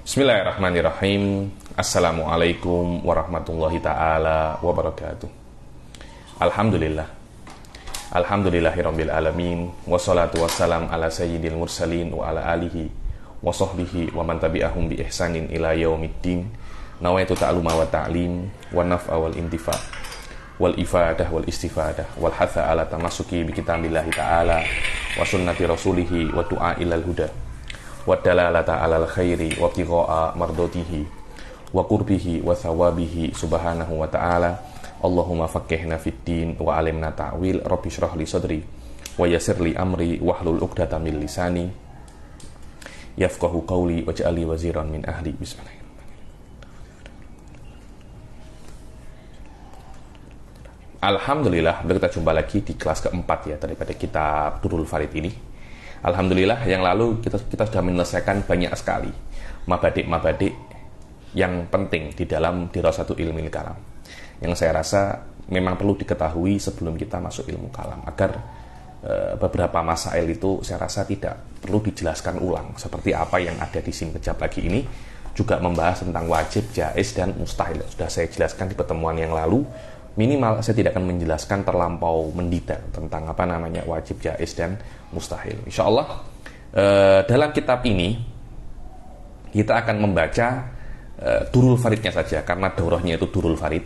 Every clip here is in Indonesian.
Bismillahirrahmanirrahim. Assalamualaikum warahmatullahi ta'ala wabarakatuh. Alhamdulillah. Alhamdulillahirabbil alamin. Wassalatu wassalam ala sayyidil mursalin wa ala alihi wa sahbihi wa man tabi'ahum bi ihsanin ila yaumiddin. Nawaitu ta'luma wa ta'lim wa naf'a wal intifa wal ifadah wal istifadah wal hatha ala tamassuki bi kitabillahi ta'ala wa sunnati rasulihi wa du'a ilal huda wa dalalata alal khairi wa ibtigha'a mardatihi wa qurbihi wa thawabihi subhanahu wa ta'ala. Allahumma faqqihna fid din wa alimna ta'wil. Rabbi shrah li sadri wa yassir li amri wahlul 'uqdatam min lisani yafqahu qawli waj'al li waziran min ahli. Bismillahirrahmanirrahim. Alhamdulillah, kita jumpa lagi di kelas keempat ya daripada kitab Durrul Farid ini. Alhamdulillah, yang lalu kita sudah menyelesaikan banyak sekali mabadik-mabadik yang penting di dalam Dirasatu Ilmil Kalam, yang saya rasa memang perlu diketahui sebelum kita masuk ilmu kalam, agar beberapa masail itu saya rasa tidak perlu dijelaskan ulang. Seperti apa yang ada di sini kejap lagi ini juga membahas tentang wajib, jaiz, dan mustahil. Sudah saya jelaskan di pertemuan yang lalu. Minimal saya tidak akan menjelaskan terlampau mendetail tentang apa namanya wajib, jaiz, dan mustahil. Insya Allah dalam kitab ini kita akan membaca Durrul Faridnya saja, karena daurahnya itu Durrul Farid.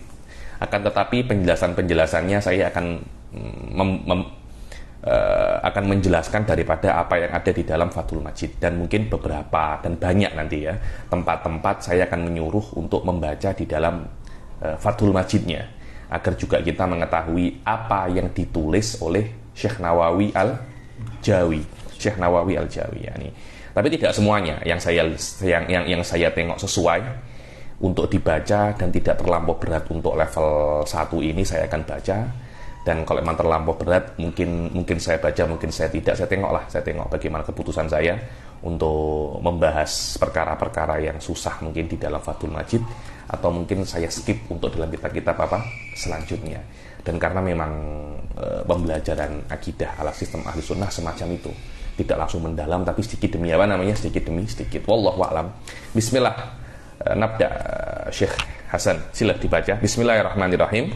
Akan tetapi penjelasan-penjelasannya saya akan menjelaskan daripada apa yang ada di dalam Fathul Majid, dan mungkin beberapa dan banyak nanti ya tempat-tempat saya akan menyuruh untuk membaca di dalam Fathul Majidnya, agar juga kita mengetahui apa yang ditulis oleh Syekh Nawawi Al-Jawi. Syekh Nawawi Al-Jawi ya ini. Tapi tidak semuanya yang saya tengok sesuai untuk dibaca dan tidak terlampau berat untuk level 1 ini saya akan baca. Dan kalau memang terlampau berat mungkin saya baca, mungkin saya tidak. Saya tengok bagaimana keputusan saya untuk membahas perkara-perkara yang susah mungkin di dalam Fathul Majid, atau mungkin saya skip untuk dalam kitab-kitab apa selanjutnya. Dan karena memang pembelajaran akidah ala sistem ahli sunnah semacam itu, tidak langsung mendalam, tapi sedikit demi sedikit demi sedikit. Wallahu a'lam. Bismillah. Nabda. Syekh Hasan, sila dibaca. Bismillahirrahmanirrahim.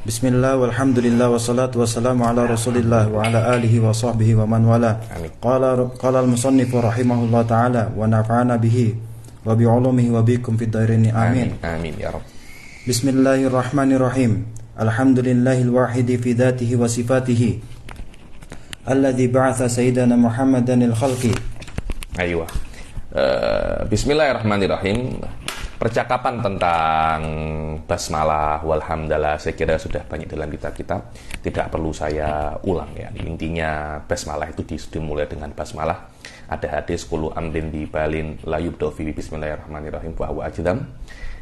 Bismillah walhamdulillah wassalatu wassalamu ala rasulillah wa ala alihi wa sahbihi wa man wala. Qala al-musannif rahimahullah ta'ala wa nafa'ana bihi wa bi'ulumihi wa bikum fid dhairini amin. Amin ya Rabb. Bismillahirrahmanirrahim. Alhamdulillahil wahidi fi dhatihi wa sifatihi alladzi ba'atha sayyidana Muhammadan lil khalqi. Aywa. Bismillahirrahmanirrahim. Percakapan tentang basmalah walhamdalah saya kira sudah banyak dalam kitab-kitab, tidak perlu saya ulang ya. Intinya basmalah itu dimulai dengan basmalah. Ada hadis qulu amrin di balin la yubda fi bismillahirrahmanirrahim wa huwa ajdam.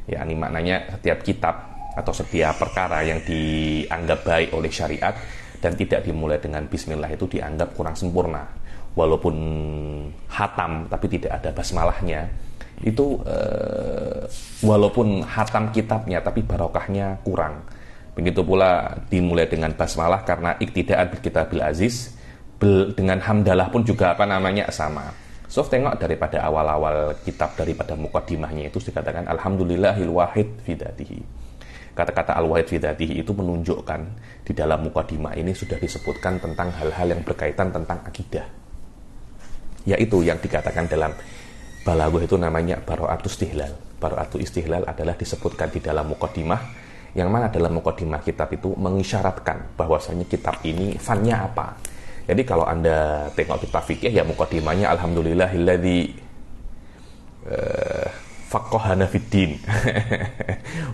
Ya, ini maknanya setiap kitab atau setiap perkara yang dianggap baik oleh syariat dan tidak dimulai dengan bismillah itu dianggap kurang sempurna. Walaupun hatam tapi tidak ada basmalahnya, itu walaupun hatam kitabnya tapi barokahnya kurang. Begitu pula dimulai dengan basmalah karena iktidaan bil kitabil aziz, dengan hamdalah pun juga sama. So tengok daripada awal-awal kitab, daripada muqaddimahnya itu dikatakan alhamdulillahil wahid fi dzatihi. Kata-kata al-wahid fi dzatihi itu menunjukkan di dalam muqaddimah ini sudah disebutkan tentang hal-hal yang berkaitan tentang akidah, yaitu yang dikatakan dalam Balaghah itu namanya Bara'atu Istihlal. Bara'atu Istihlal adalah disebutkan di dalam muqaddimah, yang mana dalam muqaddimah kitab itu mengisyaratkan bahwasanya kitab ini fannya apa. Jadi kalau Anda tengok kitab fikih ya muqaddimahnya alhamdulillahilladzi faqqahana fid din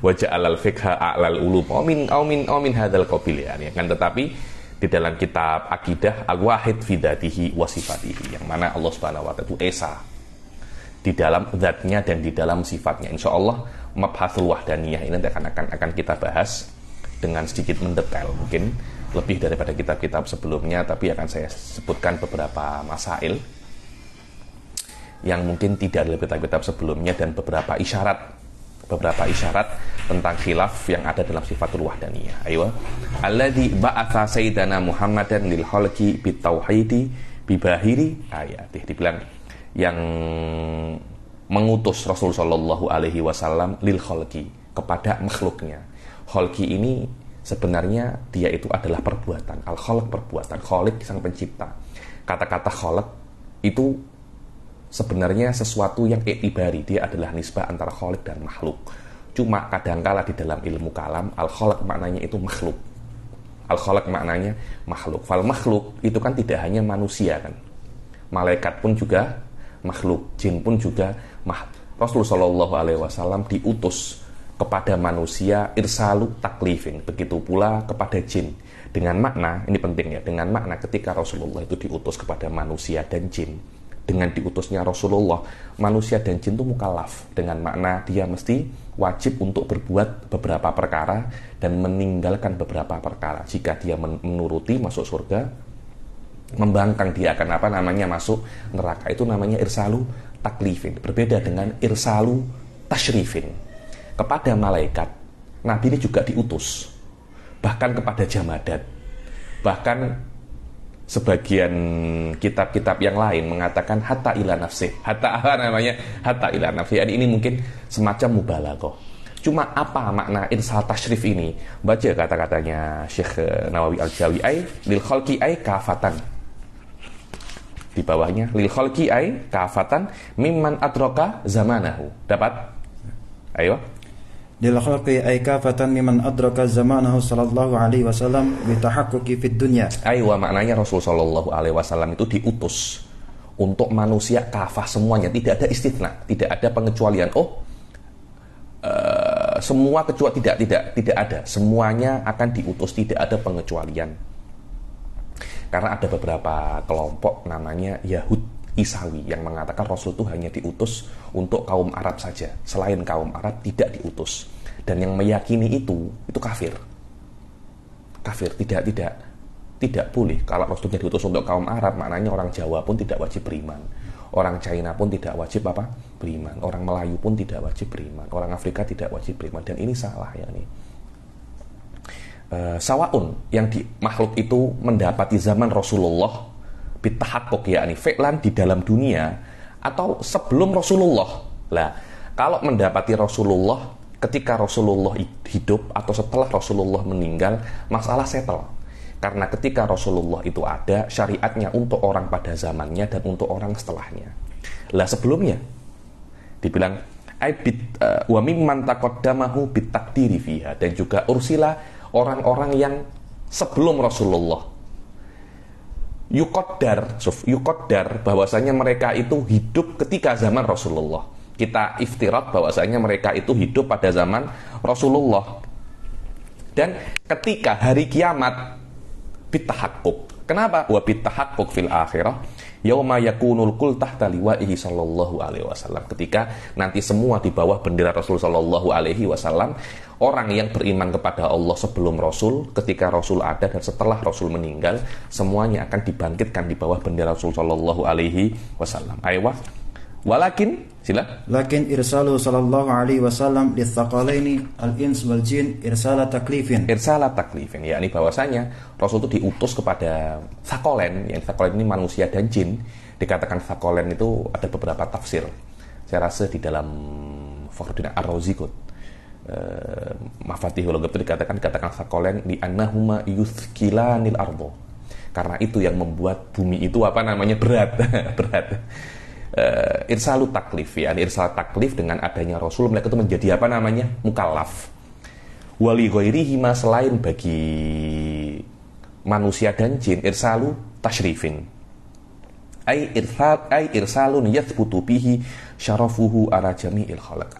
wa ja'alal fiqha a'lal ulum min hadzal qabil ya. Kan tetapi di dalam kitab akidah al-wahid fi dzatihi wa sifatihi, yang mana Allah Subhanahu wa taala itu esa di dalam zatnya dan di dalam sifatnya. Insya Allah mabhasul wahdaniyah ini akan kita bahas dengan sedikit mendetail, mungkin lebih daripada kitab-kitab sebelumnya, tapi akan saya sebutkan beberapa masail yang mungkin tidak dalam kitab-kitab sebelumnya, dan beberapa isyarat tentang khilaf yang ada dalam sifatul wahdaniyah. Ayo, alladzi ba'atha sayyidana Muhammadan lil khalqi bitauhidi bibahiri ayat. Dibilang yang mengutus Rasul Shallallahu Alaihi Wasallam lil kholqi, kepada makhluknya. Kholqi ini sebenarnya dia itu adalah perbuatan. Al kholq perbuatan, kholik sang pencipta. Kata-kata kholq itu sebenarnya sesuatu yang i'tibari, dia adalah nisbah antara kholik dan makhluk. Cuma kadangkala di dalam ilmu kalam al kholq maknanya itu makhluk. Al kholq maknanya makhluk. Fal makhluk itu kan tidak hanya manusia kan. Malaikat pun juga makhluk, jin pun juga Rasul Shallallahu Alaihi Wasallam diutus kepada manusia irsalu taklifin, begitu pula kepada jin, dengan makna, ini penting ya, dengan makna ketika Rasulullah itu diutus kepada manusia dan jin, dengan diutusnya Rasulullah, manusia dan jin itu mukallaf, dengan makna dia mesti wajib untuk berbuat beberapa perkara dan meninggalkan beberapa perkara. Jika dia menuruti masuk surga, membangkang dia akan masuk neraka. Itu namanya irsalu taklifin, berbeda dengan irsalu tashrifin. Kepada malaikat, Nabi ini juga diutus, bahkan kepada jamadat, bahkan sebagian kitab-kitab yang lain mengatakan hatta ila nafsih, hatta ila nafsih. Ini mungkin semacam mubalaghah. Cuma apa makna irsal tashrif ini? Baca kata-katanya Syekh Nawawi Al-Jawi, lil khalqi kafatan. Di bawahnya lil khalqi kafatan mimman adraka zamanahu. Dapat? Ayo. Lil khalqi kafatan mimman adraka zamanahu sallallahu alaihi wasallam bi tahaqquqi fid dunya. Aywa, maknanya Rasul sallallahu alaihi wasallam itu diutus untuk manusia kafah semuanya, tidak ada istitsna, tidak ada pengecualian. Semua kecuali tidak ada. Semuanya akan diutus, tidak ada pengecualian. Karena ada beberapa kelompok namanya Yahud Isawi yang mengatakan Rasul itu hanya diutus untuk kaum Arab saja, selain kaum Arab tidak diutus. Dan yang meyakini itu kafir. Kafir, tidak boleh. Kalau Rasulnya diutus untuk kaum Arab, maknanya orang Jawa pun tidak wajib beriman. Orang China pun tidak wajib beriman. Orang Melayu pun tidak wajib beriman. Orang Afrika tidak wajib beriman. Dan ini salah ya nih. Sawaun yang di makhluk itu mendapati zaman Rasulullah bitahaqquq, yakni fi'lan di dalam dunia atau sebelum Rasulullah. Lah, kalau mendapati Rasulullah ketika Rasulullah hidup atau setelah Rasulullah meninggal, masalah settle. Karena ketika Rasulullah itu ada, syariatnya untuk orang pada zamannya dan untuk orang setelahnya. Lah sebelumnya dibilang wa mimman taqaddamahu bitakdiri fiha, dan juga ursila orang-orang yang sebelum Rasulullah yuqaddar bahwasanya mereka itu hidup ketika zaman Rasulullah. Kita iftirat bahwasanya mereka itu hidup pada zaman Rasulullah. Dan ketika hari kiamat bitahaqquq. Kenapa? Wa bitahaqquq fil akhirah yauma yakunul kul tahta liwa'ihi sallallahu alaihi wasallam. Ketika nanti semua di bawah bendera Rasul sallallahu alaihi wasallam, orang yang beriman kepada Allah sebelum Rasul, ketika Rasul ada dan setelah Rasul meninggal, semuanya akan dibangkitkan di bawah bendera Rasul sallallahu alaihi wasallam. Aywa. Walakin, sila. Lakin irsalu sallallahu alaihi wasallam litsaqalaini al-ins wal jin irsala taklifin. Irsala taklifin, yakni bahwasanya Rasul itu diutus kepada tsakolen, yang tsakolen ini manusia dan jin. Dikatakan tsakolen itu ada beberapa tafsir. Saya rasa di dalam Fakhruddin Ar-Razi Mafatihul Ghaib itu dikatakan tsakolen di annahuma yuthqilanil ardo. Karena itu yang membuat bumi itu berat. Irsalu taklif, ya, irsal taklif dengan adanya Rasul, mereka itu menjadi mukallaf. Wali ghairihima, selain bagi manusia dan jin, irsalu tashrifin. Irsalun yathbutu bihi syarafuhu ala jami'il khalaq.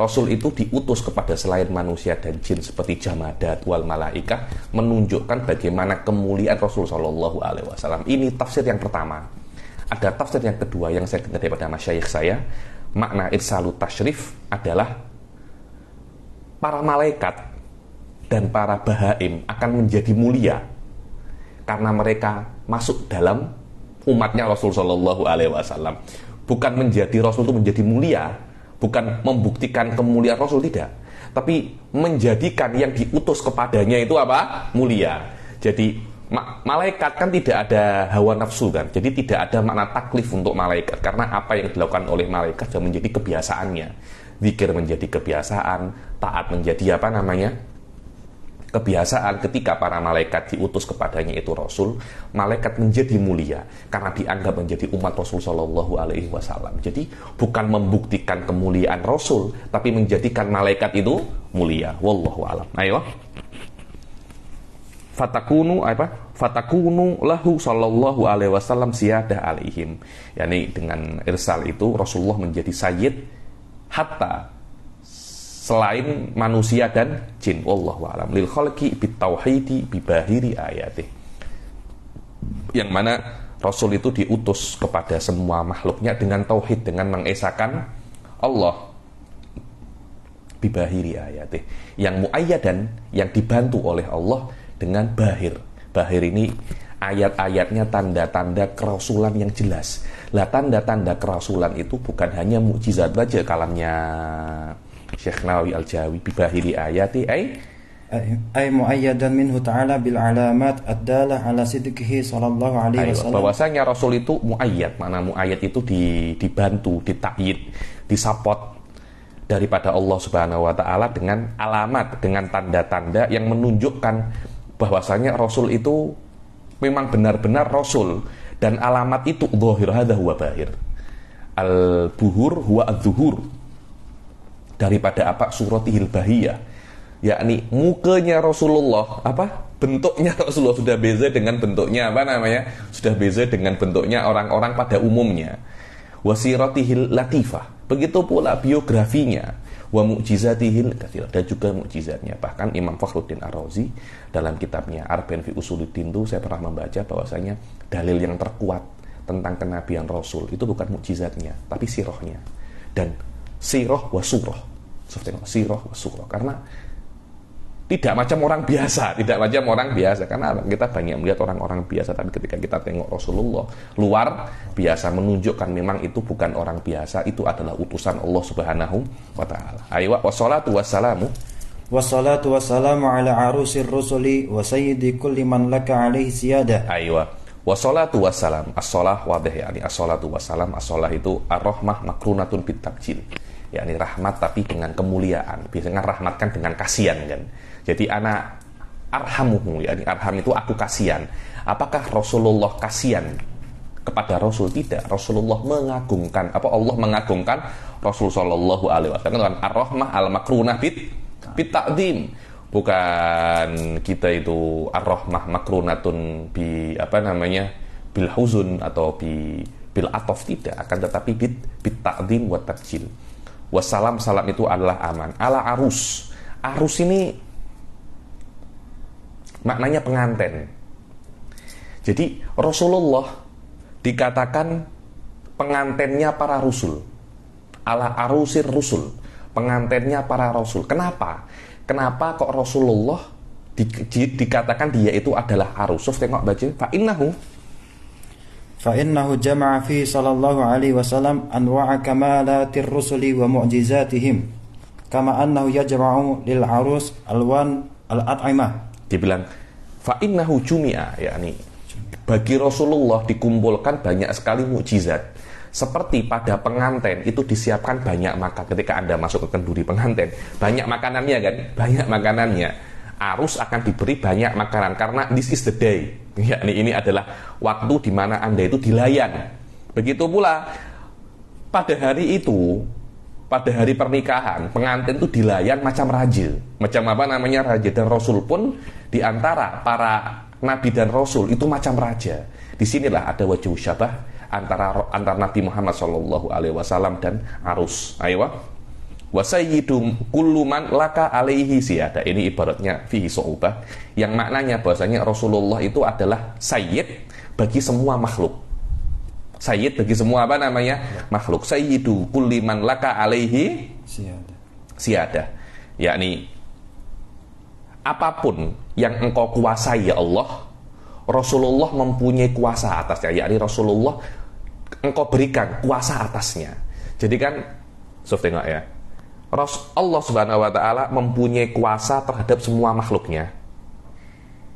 Rasul itu diutus kepada selain manusia dan jin seperti jamadat wal malaikah, menunjukkan bagaimana kemuliaan Rasul sallallahu alaihi wasallam. Ini tafsir yang pertama. Ada tafsir yang kedua yang saya dengar daripada masyayikh saya. Makna irsalu tashrif adalah para malaikat dan para bahaim akan menjadi mulia karena mereka masuk dalam umatnya Rasul sallallahu alaihi wasallam. Bukan menjadi Rasul itu menjadi mulia, bukan membuktikan kemuliaan Rasul, tidak, tapi menjadikan yang diutus kepadanya itu mulia. Jadi Malaikat kan tidak ada hawa nafsu kan, jadi tidak ada makna taklif untuk malaikat, karena apa yang dilakukan oleh malaikat sudah menjadi kebiasaannya. Zikir menjadi kebiasaan, taat menjadi kebiasaan. Ketika para malaikat diutus kepadanya itu Rasul, malaikat menjadi mulia karena dianggap menjadi umat Rasul Shallallahu Alaihi Wasallam. Jadi bukan membuktikan kemuliaan Rasul, tapi menjadikan malaikat itu mulia. Wallahu a'lam. Ayo. Fatakunu lahu Shallallahu Alaihi Wasallam siyadah alaihim. Yani dengan irsal itu Rasulullah menjadi sayyid hatta selain manusia dan jin. Wallahu a'lam. Lil khalqi bitauhidi bibahiri ayatih. Yang mana Rasul itu diutus kepada semua makhluknya dengan tauhid, dengan mengesahkan Allah. Bibahiri ayatih. Yang muayyadan, yang dibantu oleh Allah dengan bahir. Bahir ini ayat-ayatnya tanda-tanda kerasulan yang jelas. Lah tanda-tanda kerasulan itu bukan hanya mukjizat saja, kalamnya Syekh Nawawi Al-Jawi, bibahiri ayati ay muayyadan minhu ta'ala bil alamat ad-dalah ala sidqihi sallallahu alaihi wasallam. Bahwasanya Rasul itu muayyad, mana muayyad itu dibantu, ditakyid, disapot daripada Allah Subhanahu wa taala dengan alamat, dengan tanda-tanda yang menunjukkan bahwasanya Rasul itu memang benar-benar Rasul, dan alamat itu zahir, hadza huwa bahir. Al-buhur huwa adz-zuhur. Daripada apa? Suratihil bahiyah, yakni mukanya Rasulullah, bentuknya Rasulullah sudah beza dengan bentuknya sudah beza dengan bentuknya orang-orang pada umumnya. Wasiratihil latifah, begitu pula biografinya. Wa mu'jizatihil katsirah, dan juga mukjizatnya. Bahkan Imam Fakhruddin Ar-Razi dalam kitabnya Arba'in fi Usuluddin itu saya pernah membaca bahwasanya dalil yang terkuat tentang kenabian Rasul itu bukan mukjizatnya, tapi sirahnya. Dan sirah wa surah, sirah wa surah, karena tidak macam orang biasa, karena kita banyak melihat orang-orang biasa, tapi ketika kita tengok Rasulullah luar biasa, menunjukkan memang itu bukan orang biasa, itu adalah utusan Allah Subhanahu wa taala. Aywa wassalatu wassalamu ala arusir rusuli wa sayyidi kulli man laka alaihi siyadah. Aywa wassalatu wassalam, as-shalah wadih, yakni as-salatu wassalam, as-shalah itu ar-rahmah makrunatun bit takjil, yakni rahmat tapi dengan kemuliaan. Biasanya rahmat kan dengan kasihan kan. Jadi ana arhamuhu, yakni arham itu aku kasihan. Apakah Rasulullah kasihan kepada Rasul? Tidak. Rasulullah mengagungkan, Allah mengagungkan Rasul sallallahu alaihi wasallam kan, ar-rahmah al-makrunah bit ta'zim. Bukan kita itu ar-rahmah makrunatun bil huzun atau bil atof, tidak, akan tetapi bit ta'zim wa takjil. Wassalam, salam itu adalah aman. Ala arus. Arus ini maknanya pengantin. Jadi Rasulullah dikatakan pengantinnya para rasul. Ala arusir rusul, pengantinnya para rasul. Kenapa kok Rasulullah dikatakan dia itu adalah arus? Tengok baca, fa innahu jama'a fi sallallahu alaihi wasallam anwa'a kamalatir rusuli wa mu'jizatihim kama annahu yajma'u lil arus alwan al-at'imah. Dibilang fa innahu jumi'a, yakni bagi Rasulullah dikumpulkan banyak sekali mukjizat. Seperti pada pengantin itu disiapkan banyak makan. Ketika Anda masuk ke kenduri pengantin, banyak makanannya kan? Banyak makanannya. Arus akan diberi banyak makanan karena this is the day. Yakni ini adalah waktu di mana Anda itu dilayan. Begitu pula pada hari itu, pada hari pernikahan, pengantin itu dilayan macam raja. Macam raja, dan Rasul pun di antara para nabi dan Rasul itu macam raja. Disinilah ada wajah syabah antara Nabi Muhammad sallallahu alaihi wasallam dan arus. Aywa wa sayyidu kullu man laka alaihi siyada. Ini ibaratnya fihi su'ubah, yang maknanya bahwasanya Rasulullah itu adalah sayyid bagi semua makhluk. Sayyid bagi semua makhluk. Sayyidu kulli man laka alaihi siyada, yakni apapun yang engkau kuasai ya Allah, Rasulullah mempunyai kuasa atasnya. Yakni Rasulullah engkau berikan kuasa atasnya. Jadi kan tengok ya, Allah Subhanahu wa taala mempunyai kuasa terhadap semua makhluknya.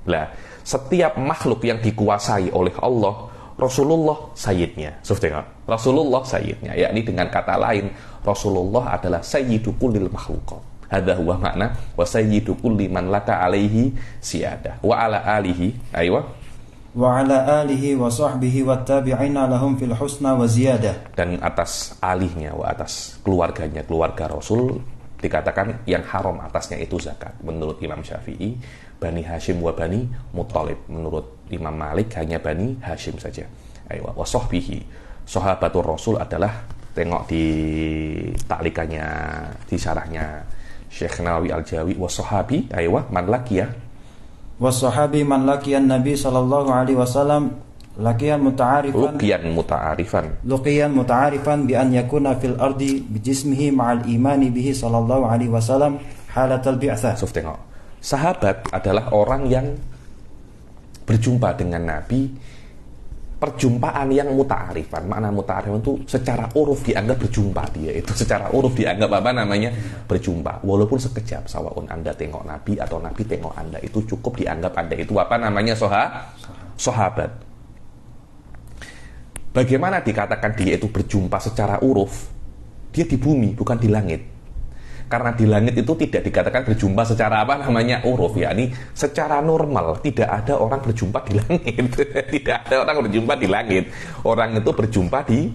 Lah, setiap makhluk yang dikuasai oleh Allah, Rasulullah sayyidnya. Tengok, Rasulullah sayyidnya, yakni dengan kata lain, Rasulullah adalah sayyidu kullil makhluqat. Hadza huwa makna wa sayyidu kulli man laka alaihi siyadah. Wa ala alihi, wa ala alihi wa sahbihi wattabi'ina lahum fil husna wa ziyadah. Dan atas alihnya, wa atas keluarganya, keluarga Rasul, dikatakan yang haram atasnya itu zakat. Menurut Imam Syafi'i, Bani Hashim wa Bani Muttalib. Menurut Imam Malik hanya Bani Hashim saja. Wa sahbihi, sahabatul Rasul adalah, tengok di taklikannya, di syarahnya Syekh Nawawi Al-Jawi, wa sahabi man lakiyah, wasahabi man laqiyan Nabi sallallahu alaihi wasallam laqiyan muta'arifan bi an yakuna fil ardi bi jismihi ma'al imani bihi sallallahu alaihi wasallam halatal bi'tsah. Tengok. Sahabat adalah orang yang berjumpa dengan Nabi, perjumpaan yang muta'arifan. Makna muta'arifan itu secara uruf dianggap berjumpa, dia itu secara uruf dianggap berjumpa, walaupun sekejap. Sawaun Anda tengok Nabi atau Nabi tengok Anda, itu cukup dianggap Anda itu sahabat. Bagaimana dikatakan dia itu berjumpa secara uruf? Dia di bumi, bukan di langit. Karena di langit itu tidak dikatakan berjumpa secara uruf, yakni secara normal. Tidak ada orang berjumpa di langit. Tidak ada orang berjumpa di langit. Orang itu berjumpa di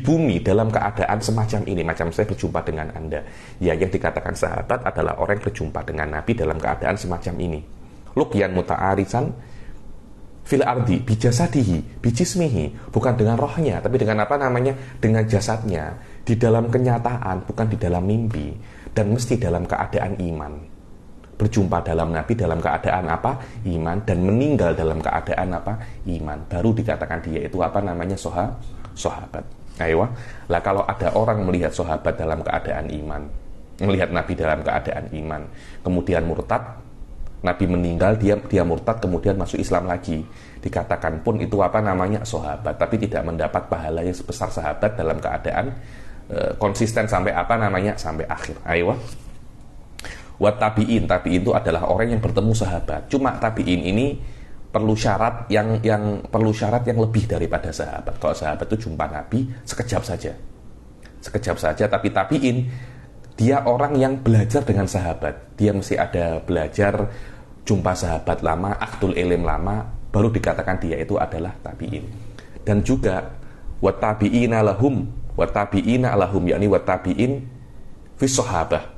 bumi dalam keadaan semacam ini. Macam saya berjumpa dengan Anda. Ya, yang dikatakan sahabat adalah orang yang berjumpa dengan Nabi dalam keadaan semacam ini. Luqyan muta'arisan fil ardi bijasadihi bijismihi, bukan dengan rohnya, tapi dengan dengan jasadnya, di dalam kenyataan, bukan di dalam mimpi, dan mesti dalam keadaan iman. Berjumpa dalam Nabi dalam keadaan iman, dan meninggal dalam keadaan iman, baru dikatakan dia itu sahabat. Lah kalau ada orang melihat sahabat dalam keadaan iman, melihat Nabi dalam keadaan iman, kemudian murtad, Nabi meninggal, dia murtad, kemudian masuk Islam lagi, dikatakan pun itu sahabat, tapi tidak mendapat pahala yang sebesar sahabat dalam keadaan konsisten sampai sampai akhir. Wa tabi'in itu adalah orang yang bertemu sahabat. Cuma tabi'in ini perlu syarat yang lebih daripada sahabat. Kalau sahabat itu jumpa Nabi sekejap saja, tapi tabi'in dia orang yang belajar dengan sahabat. Dia mesti ada belajar, jumpa sahabat lama, akhdul ilm lama, baru dikatakan dia itu adalah tabi'in. Dan juga wattabi'ina lahum, yakni wattabi'in fis sahabah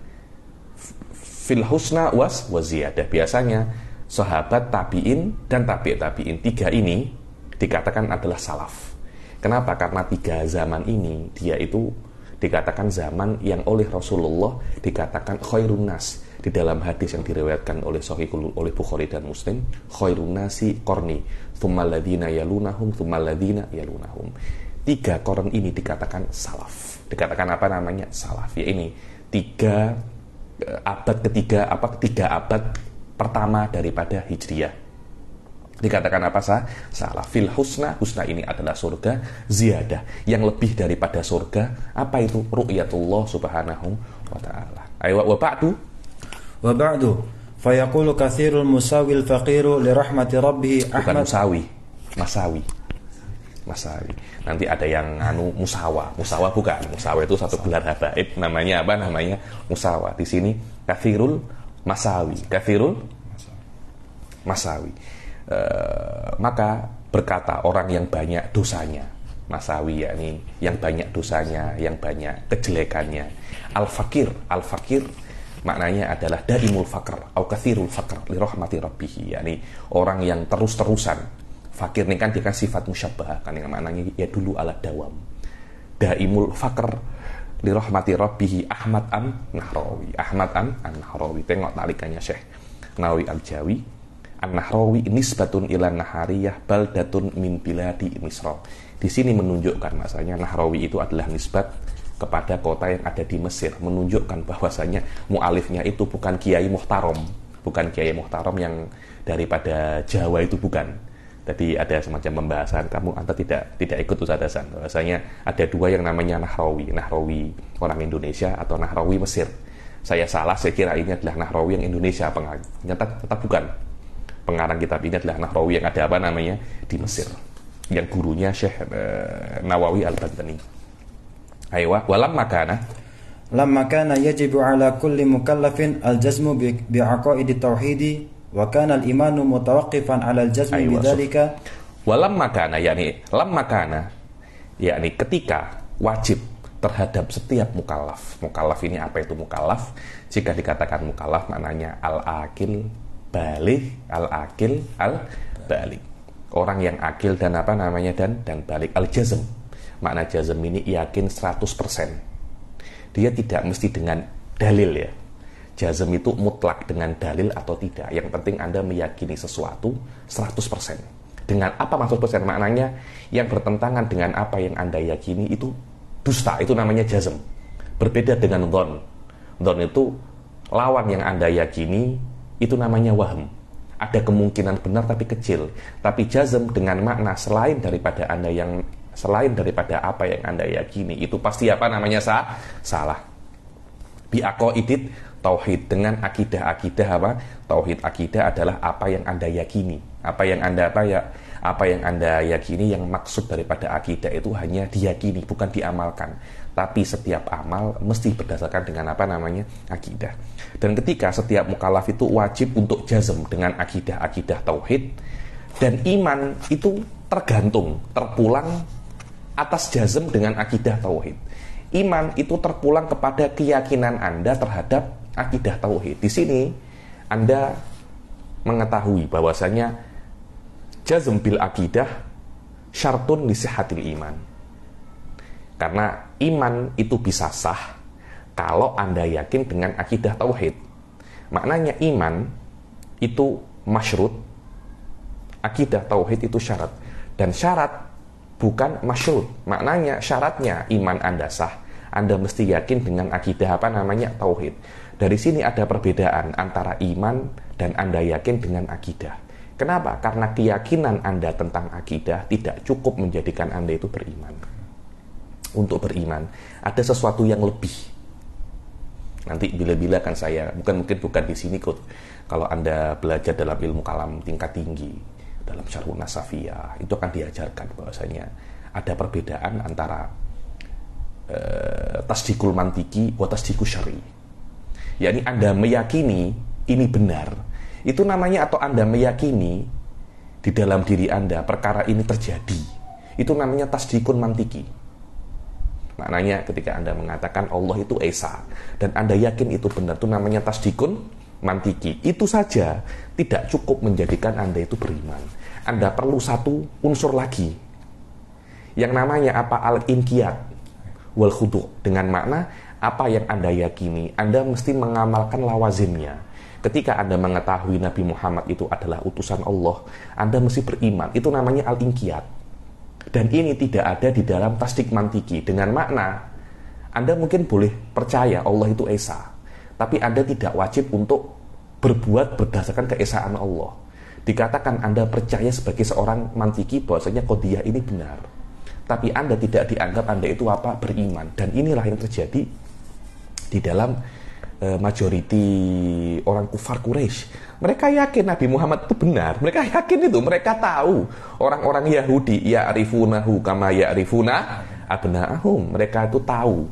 fil husna wa ziyadah. Biasanya sahabat, tabi'in, dan tabi'in, tiga ini dikatakan adalah salaf. Kenapa? Karena tiga zaman ini dia itu dikatakan zaman yang oleh Rasulullah dikatakan khairun nas. Di dalam hadis yang diriwayatkan oleh Bukhari dan Muslim, khairun nasi qarni, tsummal ladzina yalunahum, tsummal ladzina yalunahum. Tiga koran ini dikatakan salaf. Dikatakan salaf. Ya ini tiga abad pertama daripada Hijriyah. Dikatakan salaf. Fil husna ini adalah surga, ziyadah yang lebih daripada surga. Apa itu? Ru'yatullah subhanahu wa ta'ala. Wa ba'du fayaqulu katsirul musawil faqiru li rahmati rabbih Ahmad. Bukan Masawi. Nanti ada yang musawa bukan. Musawa itu satu gelar habaib, namanya musawa. Di sini katsirul masawi. Maka berkata orang yang banyak dosanya, masawi yakni yang banyak dosanya, yang banyak kejelekannya. Al-fakir maknanya adalah daimul fakr au katsirul fakr li rahmati rabbih, yakni orang yang terus-terusan. Fakir ini kan dia kan sifat musyabbah, kan yang maknanya ya dulu ala dawam. Daimul fakr li rahmati rabbih Ahmad an-Nahrawi. Tengok talikannya Syekh Nawawi Al-Jawi. An-Nahrawi nisbatun ila Nahariyah baldatun min biladi Misra. Di sini menunjukkan masanya Nahrawi itu adalah nisbat kepada kota yang ada di Mesir, menunjukkan bahwasanya mu'alifnya itu bukan Kiai Muhtarom yang daripada Jawa, itu bukan. Jadi ada semacam pembahasan, Anda tidak ikut Ustaz Hasan, bahwasanya ada dua yang namanya Nahrawi orang Indonesia atau Nahrawi Mesir. Saya salah, saya kira ini adalah Nahrawi yang Indonesia, ternyata bukan. pengarang kitab ini adalah Nahrawi yang ada apa namanya di Mesir, yang gurunya Syekh Nawawi Al-Bantani. Aywa, walam makana lamma kana yajibu ala kulli mukallafin al-jazmu bi'aqaid at-tauhid wa kana al-imanu mutawaqqifan ala al-jazmi bidzalika. Walam makana yakni lam makana yakni ketika wajib terhadap setiap mukallaf. Mukallaf ini apa itu mukallaf? Jika dikatakan mukallaf maknanya al-akil baligh, al-akil al-baligh. Orang yang akil dan apa namanya dan baligh. Al-jazm. Makna jazm ini yakin 100%. Dia tidak mesti dengan dalil ya. Jazm itu mutlak dengan dalil atau tidak. Yang penting Anda meyakini sesuatu 100%. Dengan apa maksud persen? Maknanya yang bertentangan dengan apa yang Anda yakini itu dusta, itu namanya jazm. Berbeda dengan dhon. Dhon itu lawan yang Anda yakini, itu namanya wahm. Ada kemungkinan benar tapi kecil. Tapi jazm dengan makna selain daripada apa yang Anda yakini, itu pasti apa namanya salah. Biaqaidit tauhid, dengan akidah apa? Tauhid, akidah adalah apa yang Anda yakini. Apa yang Anda yakini, yang maksud daripada akidah itu hanya diyakini, bukan diamalkan. Tapi setiap amal mesti berdasarkan dengan apa namanya akidah. Dan ketika setiap mukallaf itu wajib untuk jazm dengan akidah tauhid, dan iman itu terpulang atas jazm dengan akidah tauhid. Iman itu terpulang kepada keyakinan Anda terhadap akidah tauhid. Di sini Anda mengetahui bahwasanya jazm bil akidah syartun li sihhatil iman. Karena iman itu bisa sah kalau Anda yakin dengan akidah tauhid. Maknanya iman itu masyrut, akidah tauhid itu syarat. Dan syarat bukan masyrut. Maknanya syaratnya iman Anda sah, Anda mesti yakin dengan akidah apa namanya tauhid. Dari sini ada perbedaan antara iman dan Anda yakin dengan akidah. Kenapa? Karena keyakinan Anda tentang akidah tidak cukup menjadikan Anda itu beriman. Untuk beriman ada sesuatu yang lebih. Nanti bila-bila kan saya bukan di sini kok. Kalau Anda belajar dalam ilmu kalam tingkat tinggi, dalam Syarhun Nasafiyah, itu akan diajarkan bahwasanya ada perbedaan antara tasdikul mantiki wa tasdikul syar'i. Yakni Anda meyakini ini benar, itu namanya, atau Anda meyakini di dalam diri Anda perkara ini terjadi, itu namanya tasdikun mantiki. Maknanya ketika Anda mengatakan Allah itu Esa dan Anda yakin itu benar, itu namanya tasdikun mantiki. Itu saja tidak cukup menjadikan Anda itu beriman. Anda perlu satu unsur lagi yang namanya apa? Al-inqiyad wal khudu'. Dengan makna apa yang Anda yakini, Anda mesti mengamalkan lawazimnya. Ketika Anda mengetahui Nabi Muhammad itu adalah utusan Allah, Anda mesti beriman. Itu namanya al-inqiyad. Dan ini tidak ada di dalam tasdik mantiki. Dengan makna Anda mungkin boleh percaya Allah itu Esa, tapi Anda tidak wajib untuk berbuat berdasarkan keesaan Allah. Dikatakan Anda percaya sebagai seorang mantiki bahwasanya qadiyah ini benar, tapi Anda tidak dianggap Anda itu apa? Beriman. Dan inilah yang terjadi di dalam majority orang kufar Quraisy. Mereka yakin Nabi Muhammad itu benar. Mereka yakin itu. Mereka tahu. Orang-orang Yahudi ya'rifunahu kama ya'rifuna abna'ahum. Mereka itu tahu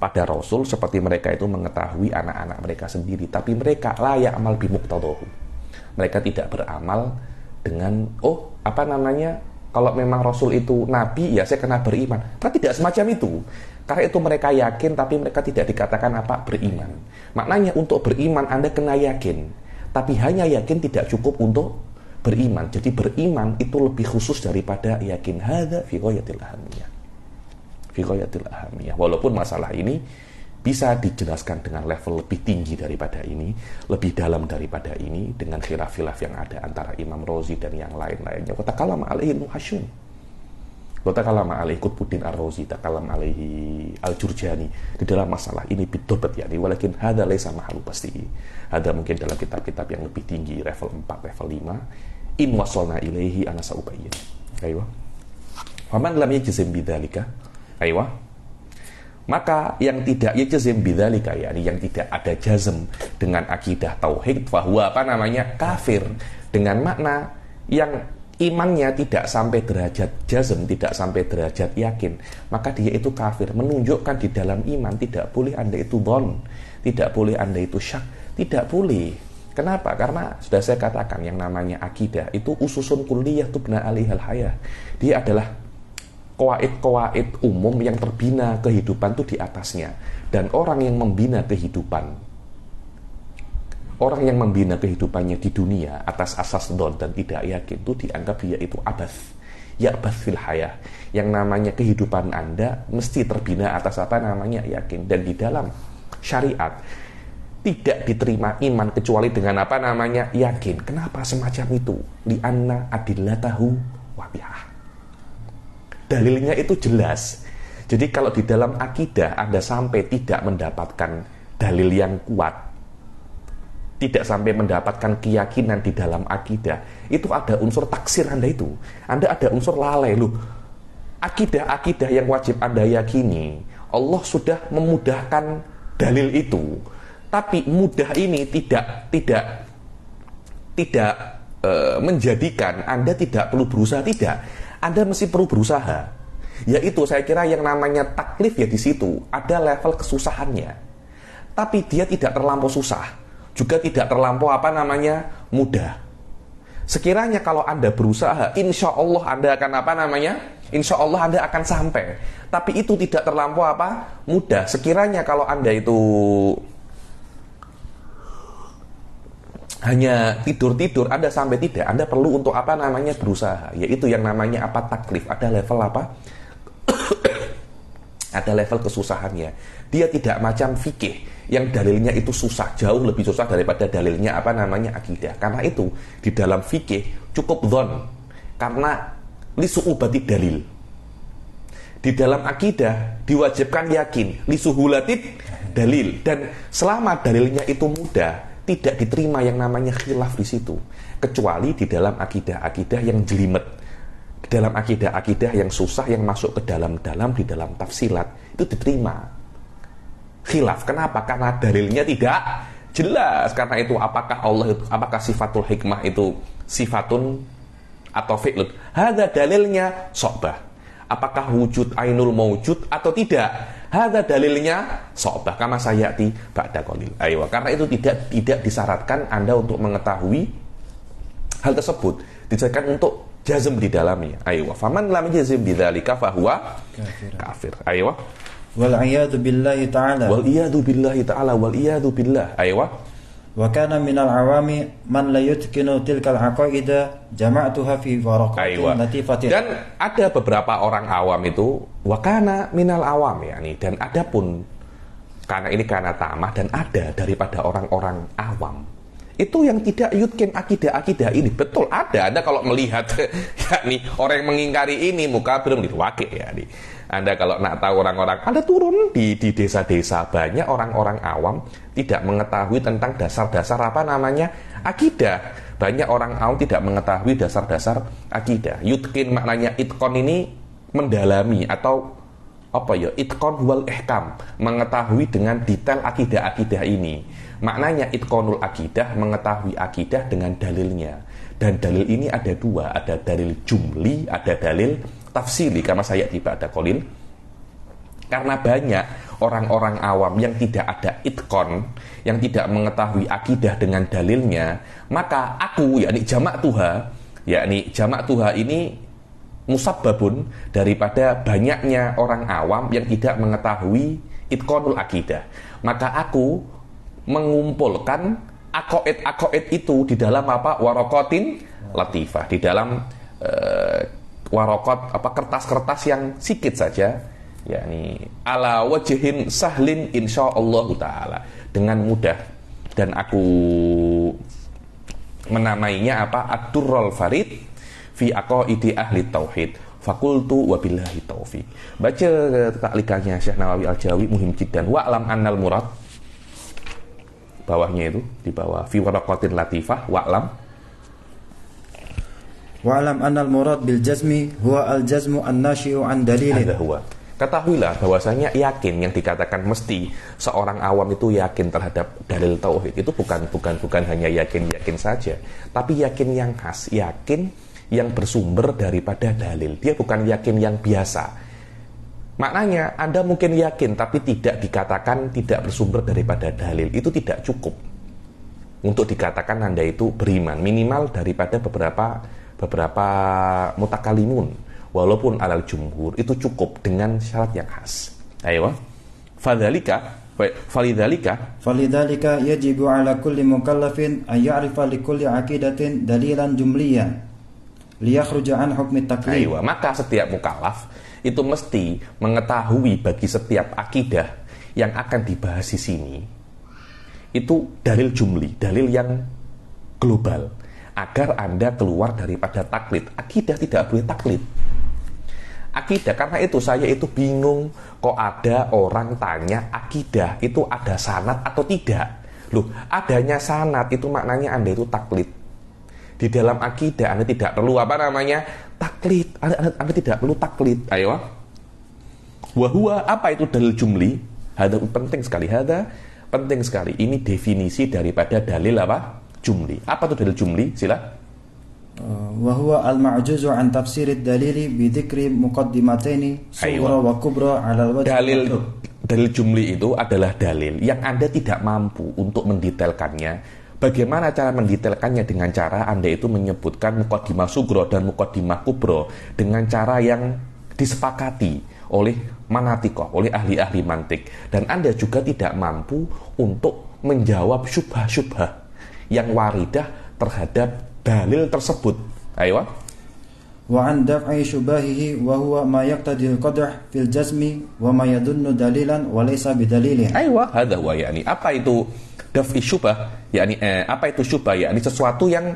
pada Rasul seperti mereka itu mengetahui anak-anak mereka sendiri. Tapi mereka la ya'mal bimuqtadahu. Mereka tidak beramal dengan kalau memang Rasul itu Nabi, ya saya kena beriman. Tapi tidak semacam itu. Karena itu mereka yakin, tapi mereka tidak dikatakan apa? Beriman. Maknanya untuk beriman Anda kena yakin. Tapi hanya yakin tidak cukup untuk beriman. Jadi beriman itu lebih khusus daripada yakin. Hadza fi ghayatil ahamiyah. Fi ghayatil ahamiyah. Walaupun masalah ini bisa dijelaskan dengan level lebih tinggi daripada ini, lebih dalam daripada ini, dengan khilaf-khilaf yang ada antara Imam Razi dan yang lain-lainnya. Wa takallama alaihi Muhasyun. Wa takallama alaihi Qutbuddin Ar-Razi, takallama alaihi Al-Jurjani di dalam masalah ini bidobat yani, walakin hadza laisa mahalu pastihi. Ada mungkin dalam kitab-kitab yang lebih tinggi, level 4, level 5. In wasolna ilaihi ana saubayyin. Aywa. Wa man lam yajzim bidzalika. Aywa. Maka yang tidak yajzim bidzalika, yakni yang tidak ada jazm dengan akidah tauhid, fahuwa kafir, dengan makna yang imannya tidak sampai derajat jazm, tidak sampai derajat yakin, maka dia itu kafir. Menunjukkan di dalam iman tidak boleh Anda itu dhon, tidak boleh Anda itu syak, tidak boleh. Kenapa? Karena sudah saya katakan yang namanya akidah itu ususun kulliyah tubna alihal hayah. Dia adalah qawaid umum yang terbina kehidupan itu di atasnya. Dan orang yang membina kehidupan, orang yang membina kehidupannya di dunia atas asas dhon dan tidak yakin, itu dianggap dia itu abath, ya'bath fil hayah. Yang namanya kehidupan Anda mesti terbina atas yakin. Dan di dalam syariat tidak diterima iman kecuali dengan yakin. Kenapa semacam itu? Li'anna adillatahu wabihah. Dalilnya itu jelas. Jadi kalau di dalam akidah Anda sampai tidak mendapatkan dalil yang kuat, tidak sampai mendapatkan keyakinan di dalam akidah, itu ada unsur taksir Anda itu. Anda ada unsur lalai. Loh, akidah-akidah yang wajib Anda yakini, Allah sudah memudahkan dalil itu. Tapi mudah ini tidak menjadikan Anda tidak perlu berusaha, tidak. Anda mesti perlu berusaha. Yaitu saya kira yang namanya taklif ya di situ ada level kesusahannya. Tapi dia tidak terlampau susah, juga tidak terlampau mudah. Sekiranya kalau Anda berusaha, insya Allah Anda akan insya Allah Anda akan sampai. Tapi itu tidak terlampau mudah. Sekiranya kalau Anda itu hanya tidur-tidur, Anda sampai tidak, Anda perlu untuk berusaha, yaitu yang namanya taklif, ada level ada level kesusahannya. Dia tidak macam fikih yang dalilnya itu susah, jauh lebih susah daripada dalilnya akidah. Karena itu di dalam fikih cukup dhon, karena lisu'ubati dalil. Di dalam akidah diwajibkan yakin, lisuhulatid dalil. Dan selama dalilnya itu mudah, tidak diterima yang namanya khilaf di situ, kecuali di dalam akidah-akidah yang jelimet, di dalam akidah-akidah yang susah, yang masuk ke dalam-dalam di dalam tafsilat, itu diterima khilaf. Kenapa? Karena dalilnya tidak jelas. Karena itu apakah sifatul hikmah itu sifatun atau fi'lun? Hadza dalilnya so'bah. Apakah wujud ainul mawjud atau tidak? Hadza dalilnya so'bah kama sayati ba'da qalil. Ayo, karena itu tidak disyaratkan Anda untuk mengetahui hal tersebut, disyaratkan untuk jazm di dalamnya. Ayo, faman lam jazm bidzalika fahuwa kafir. Ayo. Wal iyadu billahi ta'ala. Wal iyadu billahi ta'ala wal iyadu billah. Ayo. Wa kana minal awami man la yutkinu tilkal aqaida jama'tuha fi waraqatin latifatin. Dan ada beberapa orang awam itu wa kana minal awam dan adapun karena tamah dan ada daripada orang-orang awam itu yang tidak yutkin akidah ini. Betul ada. Anda kalau melihat orang yang mengingkari ini mukabir wakil Anda kalau nak tahu orang-orang, Anda turun di desa-desa, banyak orang-orang awam tidak mengetahui tentang dasar-dasar akidah. Banyak orang awam tidak mengetahui dasar-dasar akidah. Yutkin maknanya itqon ini mendalami atau itqon wal ihkam, mengetahui dengan detail akidah-akidah ini. Maknanya itqonul akidah, mengetahui akidah dengan dalilnya. Dan dalil ini ada dua, ada dalil jumli, ada dalil tafsili, kama saya tiba ada qalil. Karena banyak orang-orang awam yang tidak ada itqon, yang tidak mengetahui akidah dengan dalilnya, maka aku jamak tuha ini musabbabun daripada banyaknya orang awam yang tidak mengetahui itqonul akidah. Maka aku mengumpulkan aqaid itu di dalam waraqatin latifah, di dalam waraqat kertas-kertas yang sikit saja, ala wajhin sahlin insyaallah taala, dengan mudah. Dan aku menamainya ad-durrul farid fi aqaidi ahli tauhid. Fakultu wabillahi taufiq. Baca taklikannya Syekh Nawawi Al-Jawi, muhim jiddan. Wa'lam annal murad, bawahnya itu di bawah fi waraqatin latifah, wa'lam annal murad bil jazmi huwa al jazmu an nashi'u an dalilin. Hadza huwa. Ketahuilah bahwasanya yakin yang dikatakan mesti seorang awam itu yakin terhadap dalil tauhid itu bukan hanya yakin saja, tapi yakin yang khas, yakin yang bersumber daripada dalil. Dia bukan yakin yang biasa. Maknanya Anda mungkin yakin tapi tidak dikatakan tidak bersumber daripada dalil. Itu tidak cukup untuk dikatakan Anda itu beriman, minimal daripada beberapa mutakalimun. Walaupun alal jumhur itu cukup dengan syarat yang khas. Ayo, falidhalika yajibu ala kulli mukallafin an ya'rifa li kulli aqidatin dalilan jumliyan liyakhruja an hukmi taklif. Ayo, maka setiap mukallaf itu mesti mengetahui bagi setiap akidah yang akan dibahas di sini itu dalil jumli, dalil yang global, agar Anda keluar daripada taklid. Akidah tidak boleh taklid. Akidah, karena itu saya itu bingung kok ada orang tanya akidah itu ada sanad atau tidak. Loh, adanya sanad itu maknanya Anda itu taklid. Di dalam akidah Anda tidak perlu taklid. Anda tidak perlu taklid. Ayo. Wahua, apa itu dalil jumli? Hada penting sekali. Ini definisi daripada dalil apa? Jumli. Apa itu dalil jumli? Sila. wa huwa al-ma'juzu an tafsirid dalili bi dzikri muqaddimataini sughra wa kubra 'ala al-wajh. Dalil jumli itu adalah dalil yang Anda tidak mampu untuk mendetailkannya. Bagaimana cara mendetailkannya? Dengan cara Anda itu menyebutkan muqaddimah sughra dan muqaddimah kubra dengan cara yang disepakati oleh manatikoh, oleh ahli-ahli mantik. Dan Anda juga tidak mampu untuk menjawab syubhah-syubhah yang waridah terhadap dalil tersebut. Ayo. Wa an daf'i syubahihi wa huwa ma yaqtadi al-qadah fil jazmi wa ma yadunnu dalilan wa laysa bidalilin. Aywa, hadha huwa, yani apa itu daf'i syubah? Yani apa itu syubah? Yani sesuatu yang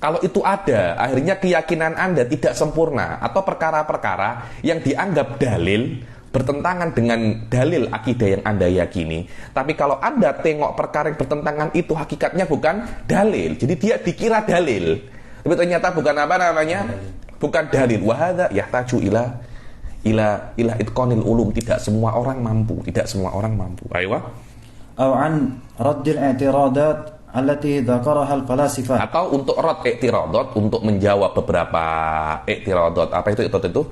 kalau itu ada, akhirnya keyakinan Anda tidak sempurna, atau perkara-perkara yang dianggap dalil bertentangan dengan dalil akidah yang Anda yakini. Tapi kalau Anda tengok perkara yang bertentangan itu hakikatnya bukan dalil. Jadi dia dikira dalil, tapi ternyata bukan bukan dalil. Wa hadza yahtaju ila itqanil ulum. Tidak semua orang mampu. Ayo. Aw an raddil i'tiradat allati dzakaraha al-falasifah. Atau untuk rad i'tiradat, untuk menjawab beberapa i'tiradat. Apa itu i'tiradat itu?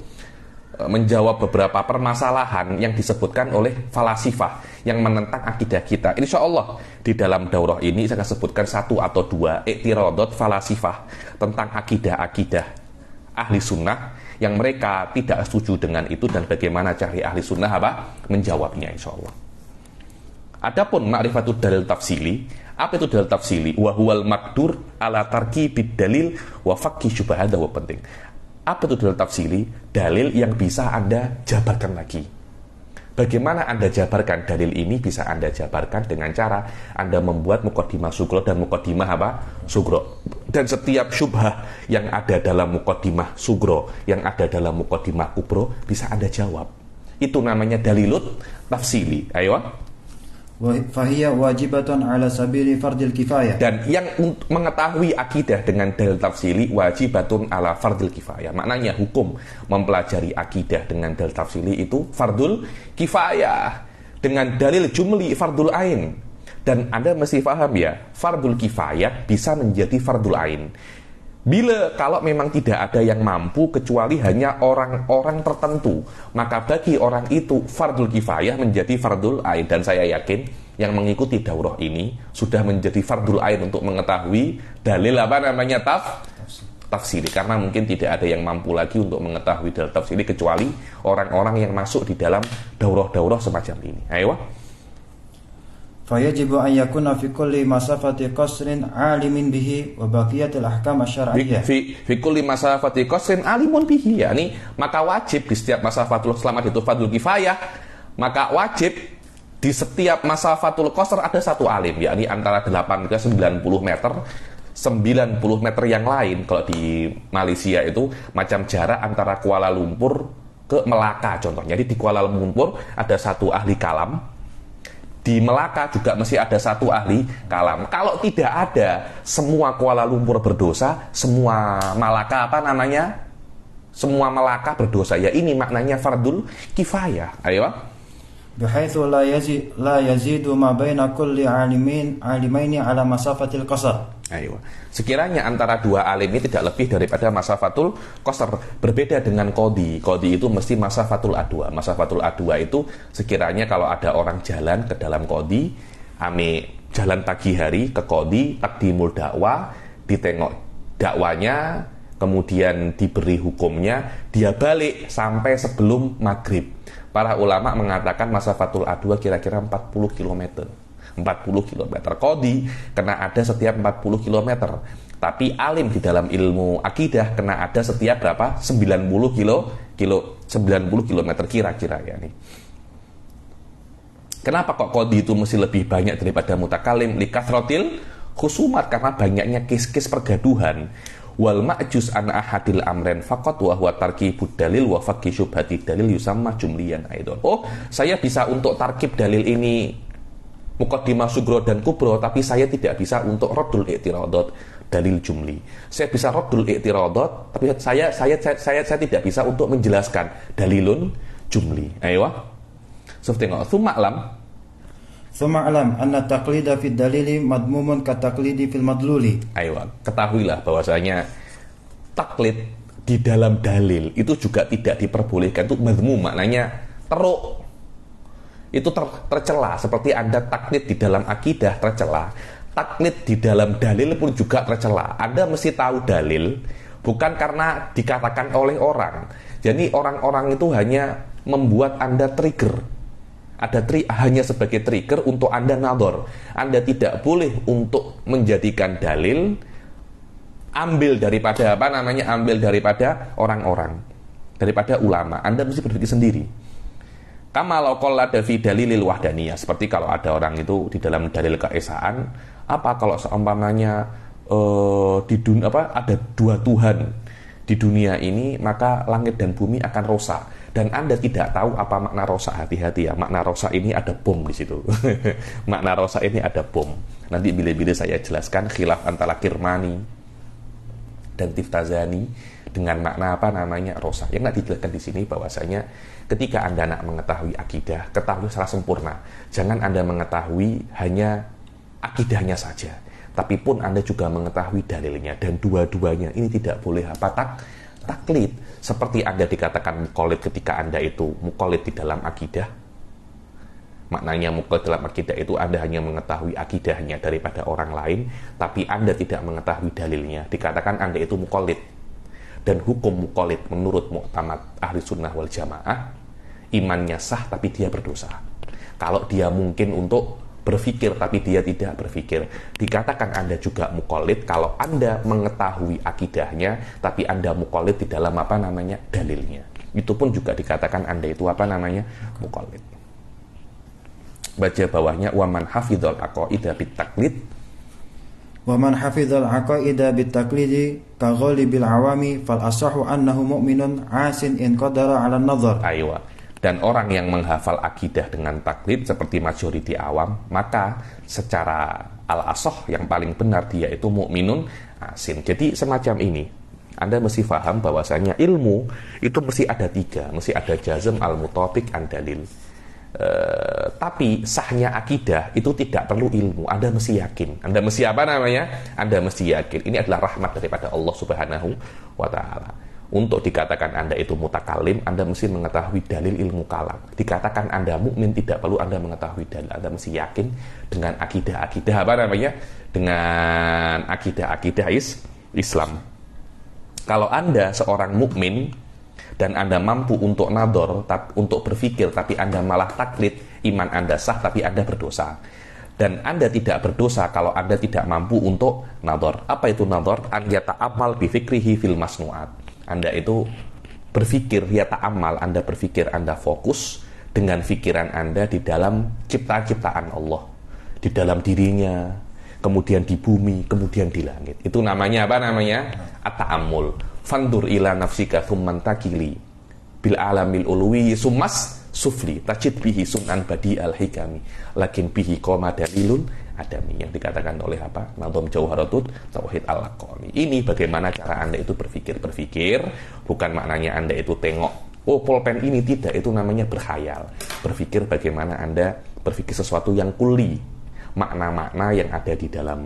Menjawab beberapa permasalahan yang disebutkan oleh falasifah yang menentang akidah kita. Insya Allah di dalam daurah ini saya akan sebutkan 1 atau 2 i'tiradat falasifah tentang akidah-akidah ahli sunnah yang mereka tidak setuju dengan itu, dan bagaimana cara ahli sunnah menjawabnya, insya Allah. Adapun ma'rifatud dalil tafsili, apa itu dalil tafsili? Wa huwal maqdur ala tarkibid dalil wa fakki syubhat. Wa penting. Apa itu dalil tafsili? Dalil yang bisa Anda jabarkan lagi. Bagaimana Anda jabarkan dalil ini? Bisa Anda jabarkan dengan cara Anda membuat muqaddimah sughra dan muqaddimah sughra. Dan setiap syubhah yang ada dalam muqaddimah sughra, yang ada dalam muqaddimah kubra, bisa Anda jawab. Itu namanya dalilut tafsili. Ayo. Fahiya wajibatun ala sabili fardil kifayah. Dan yang mengetahui akidah dengan dalil tafsili wajibatun ala fardil kifayah. Maknanya hukum mempelajari akidah dengan dalil tafsili itu fardul kifayah. Dengan dalil jumli fardul ain. Dan Anda mesti paham ya, fardul kifayah bisa menjadi fardul ain kalau memang tidak ada yang mampu kecuali hanya orang-orang tertentu, maka bagi orang itu fardul kifayah menjadi fardul ain. Dan saya yakin yang mengikuti daurah ini sudah menjadi fardul ain untuk mengetahui dalil tafsiri, karena mungkin tidak ada yang mampu lagi untuk mengetahui dalil tafsiri kecuali orang-orang yang masuk di dalam daurah-daurah semacam ini. Ayo. Fayajibu an yakuna fi kulli masafati qasrin alimin bihi wa baqiyatil ahkam asy-syar'iyyah. Fi kulli masafati qasrin alimun bihi, yakni maka wajib di setiap masafatul, selama itu fardhu kifayah, maka wajib di setiap masafatul qasr ada satu alim, yakni antara 8 ke 90 meter. 90 meter yang lain kalau di Malaysia itu macam jarak antara Kuala Lumpur ke Melaka contohnya. Jadi di Kuala Lumpur ada satu ahli kalam, di Melaka juga masih ada satu ahli kalam. Kalau tidak ada, semua Kuala Lumpur berdosa, semua Malaka semua Melaka berdosa. Ya ini maknanya fardul kifayah. Ayo. Bihaitsu la yazidu ma baina kulli alimaini ala masafatil qasar. Ayo. Sekiranya antara dua alim ini tidak lebih daripada masafatul qasar. Berbeda dengan qadhi. Qadhi itu mesti masafatul adwa. Masafatul adwa itu sekiranya kalau ada orang jalan ke dalam qadhi, jalan pagi hari ke qadhi, takdimul dakwah, ditengok dakwanya, kemudian diberi hukumnya, dia balik sampai sebelum maghrib. Para ulama mengatakan masafatul adwa kira-kira 40 km. 40 km. Qadhi kena ada setiap 40 km. Tapi alim di dalam ilmu akidah kena ada setiap berapa? 90 km kira-kira ya nih. Kenapa kok qadhi itu mesti lebih banyak daripada mutakalim? Likathrotil khusumat, karena banyaknya kes-kes pergaduhan. Wal ma'jus an ahadil amren faqat wa huwa tarkibud dalil wa faqih syubhati dalil yusamma jumliyan aidon. Oh, saya bisa untuk tarkib dalil ini muqaddimah sugro dan kubro, tapi saya tidak bisa untuk raddul i'tiradat dalil jumli. Saya bisa raddul i'tiradat, tapi saya tidak bisa untuk menjelaskan dalilun jumli. Ayo. So tengok summa alam anna taqlida fid dalili madmumun ka taqlidi fil madluli. Ayo, ketahuilah bahwasanya taklid di dalam dalil itu juga tidak diperbolehkan. Itu madmum, maknanya teruk. Itu tercela, seperti Anda taklid di dalam akidah tercela. Taklid di dalam dalil pun juga tercela. Anda mesti tahu dalil bukan karena dikatakan oleh orang. Jadi orang-orang itu hanya membuat Anda trigger. Hanya sebagai trigger untuk Anda nador. Anda tidak boleh untuk menjadikan dalil ambil daripada orang-orang, daripada ulama. Anda mesti berpikir sendiri. Kama law qala fi dalilil wahdaniyah, seperti kalau ada orang itu di dalam dalil keesaan, apa kalau seumpamanya ada dua Tuhan di dunia ini, maka langit dan bumi akan rusak. Dan Anda tidak tahu apa makna rosak. Hati-hati ya, makna rosak ini ada bom di situ. Makna rosak ini ada bom. Nanti bila-bila saya jelaskan khilaf antara Kirmani dan Tiftazani dengan makna rosak. Yang nak dijelaskan di sini bahwasanya ketika Anda nak mengetahui akidah, ketahui secara sempurna. Jangan Anda mengetahui hanya akidahnya saja, tapi pun Anda juga mengetahui dalilnya, dan dua-duanya ini tidak boleh taklid. Seperti Anda dikatakan muqallid ketika Anda itu muqallid di dalam akidah. Maknanya muqallid dalam akidah itu Anda hanya mengetahui akidahnya daripada orang lain, tapi Anda tidak mengetahui dalilnya. Dikatakan Anda itu muqallid. Dan hukum muqallid menurut mu'tamad ahli sunnah wal jamaah, imannya sah tapi dia berdosa. Kalau dia mungkin untuk berpikir tapi dia tidak berpikir, dikatakan Anda juga muqallid kalau Anda mengetahui akidahnya tapi Anda muqallid di dalam dalilnya. Itu pun juga dikatakan Anda itu muqallid. Baca bawahnya, waman hafidhal aqaida bitaklid, waman hafidhal aqaida bitaklidi ka ghalibil awami fal asahu annahu mu'minun asin in qadara 'ala an-nadhar. Aywa. Dan orang yang menghafal akidah dengan taklid seperti majoriti awam, maka secara al-asoh yang paling benar dia itu mukminun asin. Jadi semacam ini, Anda mesti paham bahwasanya ilmu itu mesti ada tiga, mesti ada jazm, al-mutabiq, an-dalil. Tapi sahnya akidah itu tidak perlu ilmu. Anda mesti yakin. Anda mesti Anda mesti yakin. Ini adalah rahmat daripada Allah Subhanahu wa Ta'ala. Untuk dikatakan Anda itu mutakalim, Anda mesti mengetahui dalil ilmu kalam. Dikatakan Anda mukmin, tidak perlu Anda mengetahui dalil. Anda mesti yakin dengan akidah-akidah dengan akidah-akidah Islam. Kalau Anda seorang mukmin dan Anda mampu untuk nador, untuk berpikir, tapi Anda malah taklid, iman Anda sah tapi Anda berdosa. Dan Anda tidak berdosa kalau Anda tidak mampu untuk nador. Apa itu nador? An yata'amal bi fikrihi fil masnu'at. Anda itu berpikir, ya ta'amal, Anda berpikir, Anda fokus dengan pikiran Anda di dalam ciptaan Allah, di dalam dirinya, kemudian di bumi, kemudian di langit. Itu namanya at-ta'ammul. Fandur ila nafsika thumman takili bil alamil ulwi summas sufli tajid bihi sunan badi al hikami lakin bihi qoma dalilun adami yang dikatakan oleh apa? Nadham Jauharatut Tauhid Al-Laqani. Ini bagaimana cara Anda itu berpikir, bukan maknanya Anda itu tengok pulpen ini, tidak, itu namanya berkhayal. Berpikir bagaimana Anda berpikir sesuatu yang kuli, makna-makna yang ada di dalam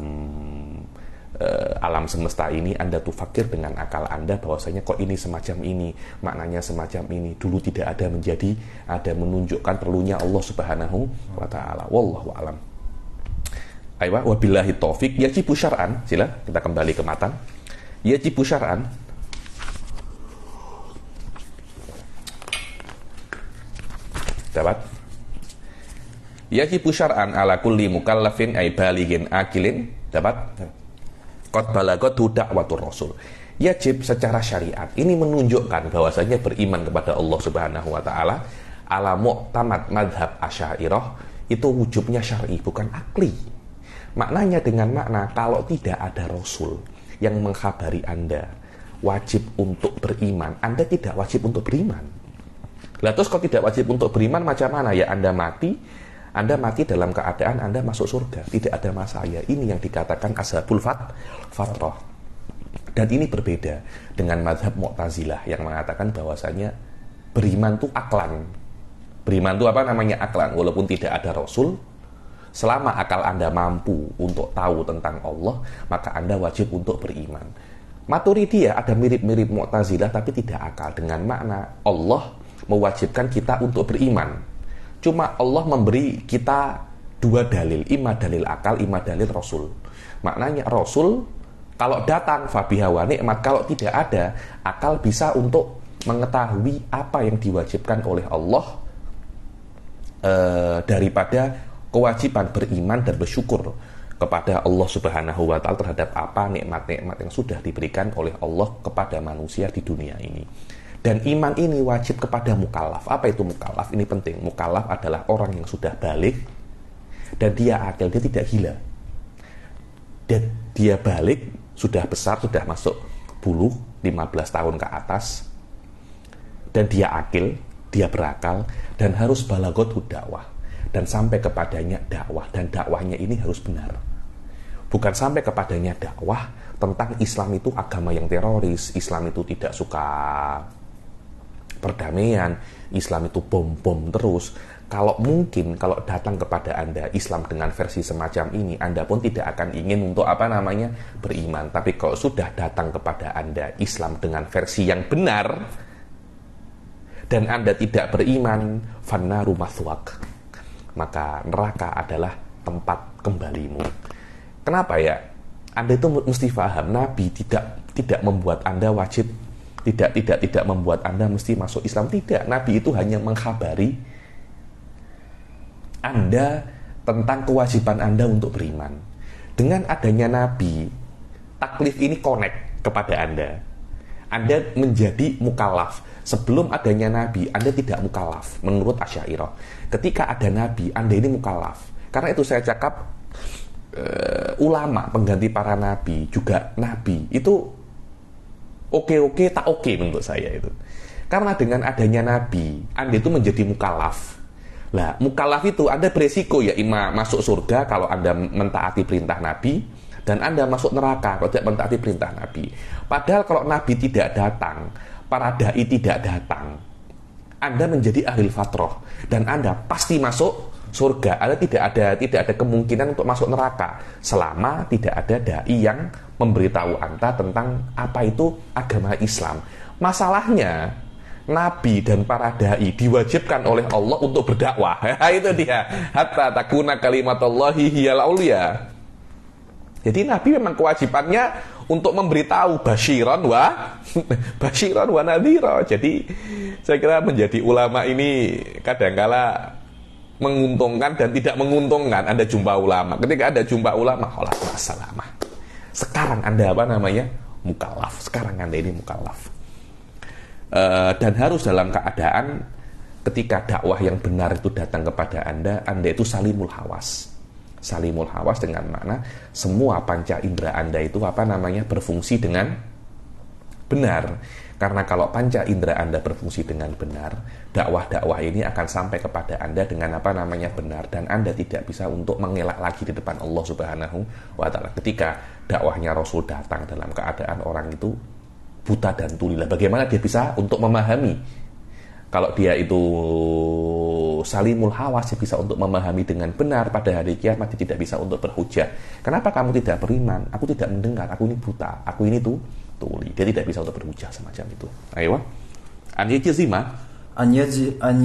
alam semesta ini Anda tuh fakir dengan akal Anda bahwasanya kok ini semacam ini, maknanya semacam ini. Dulu tidak ada menjadi ada, menunjukkan perlunya Allah Subhanahu wa taala. Wallahu alam. Aywa wabillahi taufik. Yajibu syar'an, sila kita kembali ke matan. Yajibu syar'an, dapat. Yajibu syar'an ala kulli mukallafin ay balighin akilin, dapat. Qad balagat da'watur rasul. Yajib secara syariat. Ini menunjukkan bahwasanya beriman kepada Allah Subhanahu wa taala ala mu'tamad madhab Asy'ariyah itu wujubnya syar'i, bukan akli. Maknanya dengan makna kalau tidak ada rasul yang mengkhabari Anda wajib untuk beriman, Anda tidak wajib untuk beriman. Lah terus kalau tidak wajib untuk beriman macam mana ya? Anda mati dalam keadaan Anda masuk surga, tidak ada masaya. Ini yang dikatakan ashabul fatrah. Dan ini berbeda dengan mazhab Mu'tazilah yang mengatakan bahwasanya beriman itu aklan. Beriman itu apa namanya? Aklan. Walaupun tidak ada rasul, selama akal Anda mampu untuk tahu tentang Allah, maka Anda wajib untuk beriman. Maturidiyah ada mirip-mirip Mu'tazilah tapi tidak akal, dengan makna Allah mewajibkan kita untuk beriman. Cuma Allah memberi kita dua dalil, ima dalil akal, ima dalil rasul. Maknanya rasul kalau datang fabiha wa nikmat, kalau tidak ada akal bisa untuk mengetahui apa yang diwajibkan oleh Allah daripada kewajiban beriman dan bersyukur kepada Allah Subhanahu wa taala terhadap apa nikmat-nikmat yang sudah diberikan oleh Allah kepada manusia di dunia ini. Dan iman ini wajib kepada mukallaf. Apa itu mukallaf? Ini penting. Mukallaf adalah orang yang sudah balik dan dia akil, dia tidak gila. Dan dia balik, sudah besar, sudah masuk buluh, 15 tahun ke atas. Dan dia akil, dia berakal, dan harus balagotu dakwah. Dan sampai kepadanya dakwah, dan dakwahnya ini harus benar. Bukan sampai kepadanya dakwah tentang Islam itu agama yang teroris, Islam itu tidak suka perdamaian, Islam itu bom-bom terus. Kalau mungkin kalau datang kepada Anda Islam dengan versi semacam ini, Anda pun tidak akan ingin untuk beriman. Tapi kalau sudah datang kepada Anda Islam dengan versi yang benar dan Anda tidak beriman, fannaru mathwak, maka neraka adalah tempat kembalimu. Kenapa ya? Anda itu mesti paham, Nabi tidak membuat Anda wajib, tidak membuat Anda mesti masuk Islam. Tidak, Nabi itu hanya mengkhabari Anda tentang kewajiban Anda untuk beriman. Dengan adanya Nabi, taklif ini connect kepada Anda. Anda menjadi mukallaf. Sebelum adanya Nabi, Anda tidak mukallaf menurut Asy'ariyah. Ketika ada Nabi, Anda ini mukallaf. Karena itu saya cakap ulama pengganti para nabi juga nabi itu oke tak oke menurut saya itu. Karena dengan adanya nabi, Anda itu menjadi mukallaf. Lah, mukallaf itu Anda beresiko ya, ima masuk surga kalau Anda mentaati perintah nabi, dan Anda masuk neraka kalau tidak mentaati perintah nabi. Padahal kalau nabi tidak datang, para dai tidak datang, Anda menjadi ahli fatrah dan Anda pasti masuk surga. Anda tidak ada kemungkinan untuk masuk neraka selama tidak ada dai yang memberitahu Anda tentang apa itu agama Islam. Masalahnya nabi dan para dai diwajibkan oleh Allah untuk berdakwah. Itu dia, hatta takuna kalimatullahi hiyal aulia. Jadi nabi memang kewajibannya untuk memberitahu basyiran wa nadhira. Jadi saya kira menjadi ulama ini kadangkala menguntungkan dan tidak menguntungkan. Anda jumpa ulama, ketika Anda jumpa ulama, kholas masalah. Sekarang Anda mukallaf. Sekarang Anda ini mukallaf. Dan harus dalam keadaan ketika dakwah yang benar itu datang kepada Anda itu salimul hawas. Salimul hawas dengan makna semua panca indera Anda itu berfungsi dengan benar. Karena kalau panca indera Anda berfungsi dengan benar, dakwah-dakwah ini akan sampai kepada Anda dengan benar, dan Anda tidak bisa untuk mengelak lagi di depan Allah Subhanahu wa Ta'ala. Ketika dakwahnya Rasul datang dalam keadaan orang itu buta dan tuli, bagaimana dia bisa untuk memahami? Kalau dia itu salimul hawas, dia bisa untuk memahami dengan benar. Pada hari kiamat dia tidak bisa untuk berhujah. Kenapa kamu tidak beriman? Aku tidak mendengar, aku ini buta, aku ini tuh tuli. Dia tidak bisa untuk berhujah semacam itu. Ayo. An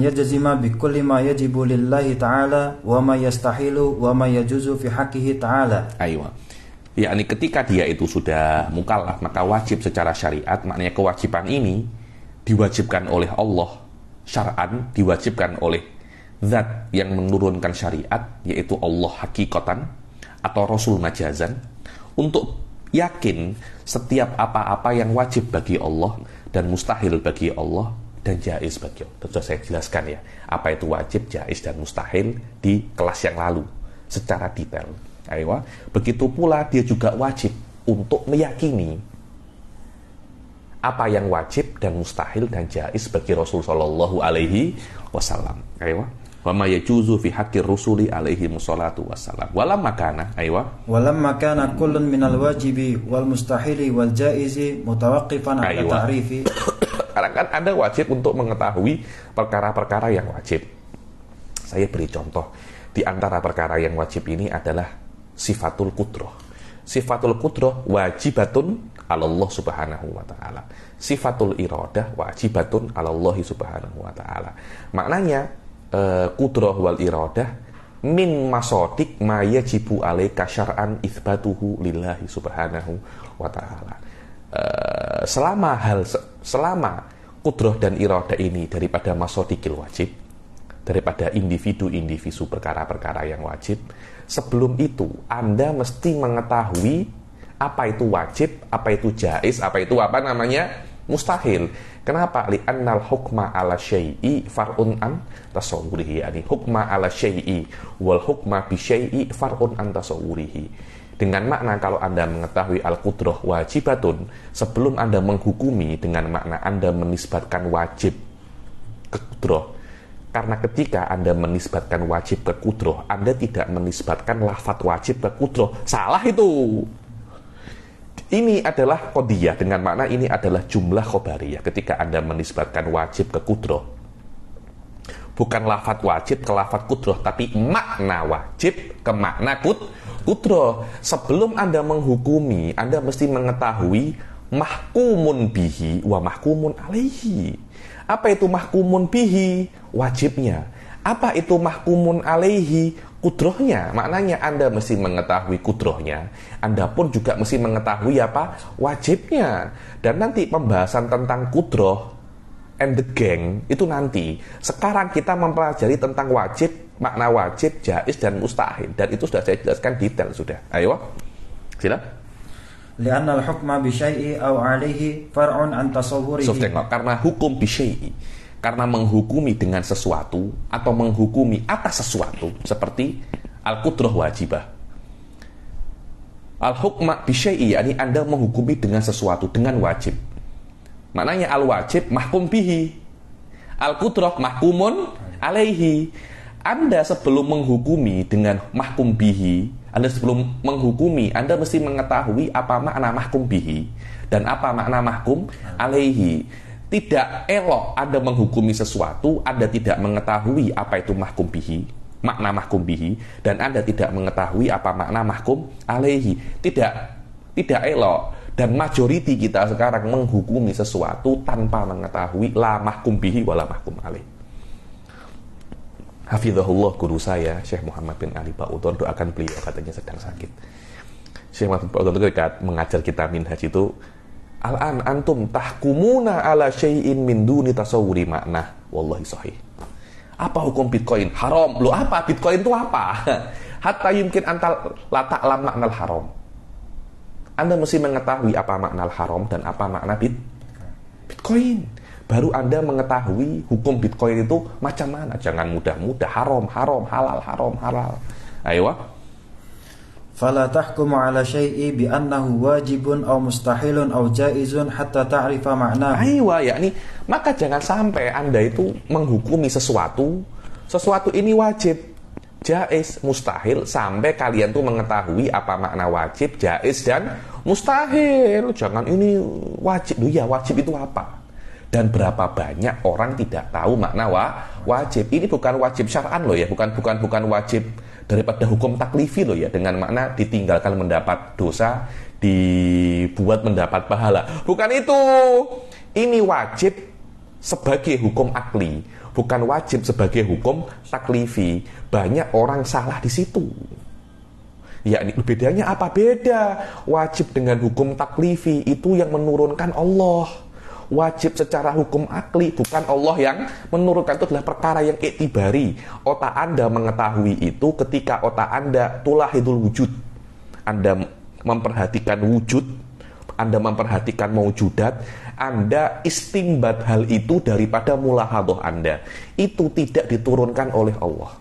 yajzima bi kulli ma yajibu lillahi ta'ala wa ma yastahilu wa ma yajuzu fi haqqihi ta'ala. Ayo. Yakni ketika dia itu sudah mukallaf, maka wajib secara syariat, maknanya kewajiban ini diwajibkan oleh Allah syar'an, diwajibkan oleh zat yang menurunkan syariat, yaitu Allah hakikatan atau Rasul majazan, untuk yakin setiap apa-apa yang wajib bagi Allah dan mustahil bagi Allah dan jaiz bagi Allah. Sudah saya jelaskan ya, apa itu wajib, jaiz dan mustahil di kelas yang lalu secara detail. Ayo, begitu pula dia juga wajib untuk meyakini apa yang wajib dan mustahil dan jaiz bagi Rasul sallallahu alaihi wasallam. Ayo. Wa ma yajuzu fi haqqir rusuli alaihi wassalatu wassalam. Walam makana, kullun minal wajibi wal mustahili wal jaizi mutawaqqifan ala ta'rifi. Karena kan Anda wajib untuk mengetahui perkara-perkara yang wajib. Saya beri contoh. Di antara perkara yang wajib ini adalah sifatul qudrah. Sifatul qudrah wajibatun 'ala Allah Subhanahu wa ta'ala. Sifatul iradah wajibatun 'ala Allah Subhanahu wa ta'ala. Maknanya qudrah wal iradah min masodik ma yajibu alaika syar'an itsbatuhu lillahi subhanahu wa ta'ala. Selama qudrah dan iradah ini daripada masodikil wajib, daripada individu-individu perkara-perkara yang wajib, sebelum itu Anda mesti mengetahui apa itu wajib, apa itu jaiz, apa itu mustahil. Kenapa? Li'annal hukma ala syai'i far'un an tasawwurihi. Yani hukma ala syai'i wal hukma bi syai'i far'un an tasawwurihi. Dengan makna kalau Anda mengetahui al-qudrah wajibatun, sebelum Anda menghukumi dengan makna Anda menisbatkan wajib ke qudrah. Karena ketika Anda menisbatkan wajib ke qudrah, Anda tidak menisbatkan lafadz wajib ke qudrah. Salah itu. Ini adalah qadiyah, dengan makna ini adalah jumlah khobariyah. Ketika Anda menisbatkan wajib ke qudrah, bukan lafadz wajib ke lafadz qudrah, tapi makna wajib ke makna qudrah. Sebelum Anda menghukumi, Anda mesti mengetahui mahkumun bihi wa mahkumun alaihi. Apa itu mahkumun bihi? Wajibnya. Apa itu mahkumun alaihi? Qudrahnya. Maknanya Anda mesti mengetahui qudrahnya. Anda pun juga mesti mengetahui apa? Wajibnya. Dan nanti pembahasan tentang qudrah and the gang itu nanti. Sekarang kita mempelajari tentang wajib, makna wajib, jaiz dan mustahil. Dan itu sudah saya jelaskan detail sudah. Ayo. Sila. Li'anna al-hukma bi syai'i aw 'alaihi far'un an tasawwurihi. Karena hukum bi syai'i, karena menghukumi dengan sesuatu atau menghukumi atas sesuatu, seperti al-qudrah wajibah. Al-hukma bi syai'i, yakni Anda menghukumi dengan sesuatu, dengan wajib. Maknanya al-wajib mahkum bihi, al-qudrah mahkumun alaihi. Anda sebelum menghukumi dengan mahkum bihi, Anda sebelum menghukumi, Anda mesti mengetahui apa makna mahkum bihi dan apa makna mahkum alaihi. Tidak elok Anda menghukumi sesuatu, Anda tidak mengetahui apa itu mahkum bihi, makna mahkum bihi, dan Anda tidak mengetahui apa makna mahkum alaihi. Tidak elok. Dan majoriti kita sekarang menghukumi sesuatu tanpa mengetahui la mahkum bihi wala mahkum alaihi. Hafizahullah, guru saya Syekh Muhammad bin Ali Ba'udhon, doakan beliau, katanya sedang sakit. Syekh Muhammad bin Ba'udhon ketika mengajar kita minhaj itu, al-an antum tahkumuna ala syai'in min duni tasawwuri makna wallahi sahih. Apa hukum Bitcoin? Haram. Loh, apa Bitcoin itu apa? Hatta yumkin antal la ta'lam maknal haram. Anda mesti mengetahui apa makna haram dan apa makna Bitcoin. Baru Anda mengetahui hukum Bitcoin itu macam mana. Jangan mudah-mudah haram, halal. Ayo. fala tahkumu ala syai'i bi annahu wajibun aw mustahilun aw jaizun hatta ta'rifa ma'nahu. Aywa, yakni maka jangan sampai Anda itu menghukumi sesuatu ini wajib, jaiz, mustahil sampai kalian tuh mengetahui apa makna wajib, jaiz dan mustahil. Jangan ini wajib. Loh ya, wajib itu apa? Dan berapa banyak orang tidak tahu makna wajib. Ini bukan wajib syar'an loh ya, bukan wajib daripada hukum taklifi loh ya, dengan makna ditinggalkan mendapat dosa, dibuat mendapat pahala. Bukan itu. Ini wajib sebagai hukum akli, bukan wajib sebagai hukum taklifi. Banyak orang salah di situ. Ya, bedanya apa? Beda. Wajib dengan hukum taklifi itu yang menurunkan Allah. Wajib secara hukum akli, bukan Allah yang menurunkan. Itu adalah perkara yang iktibari. Otak Anda mengetahui itu ketika otak Anda tulahidul wujud. Anda memperhatikan wujud, Anda memperhatikan maujudat, Anda istimbat hal itu daripada mulahadhah Anda. Itu tidak diturunkan oleh Allah.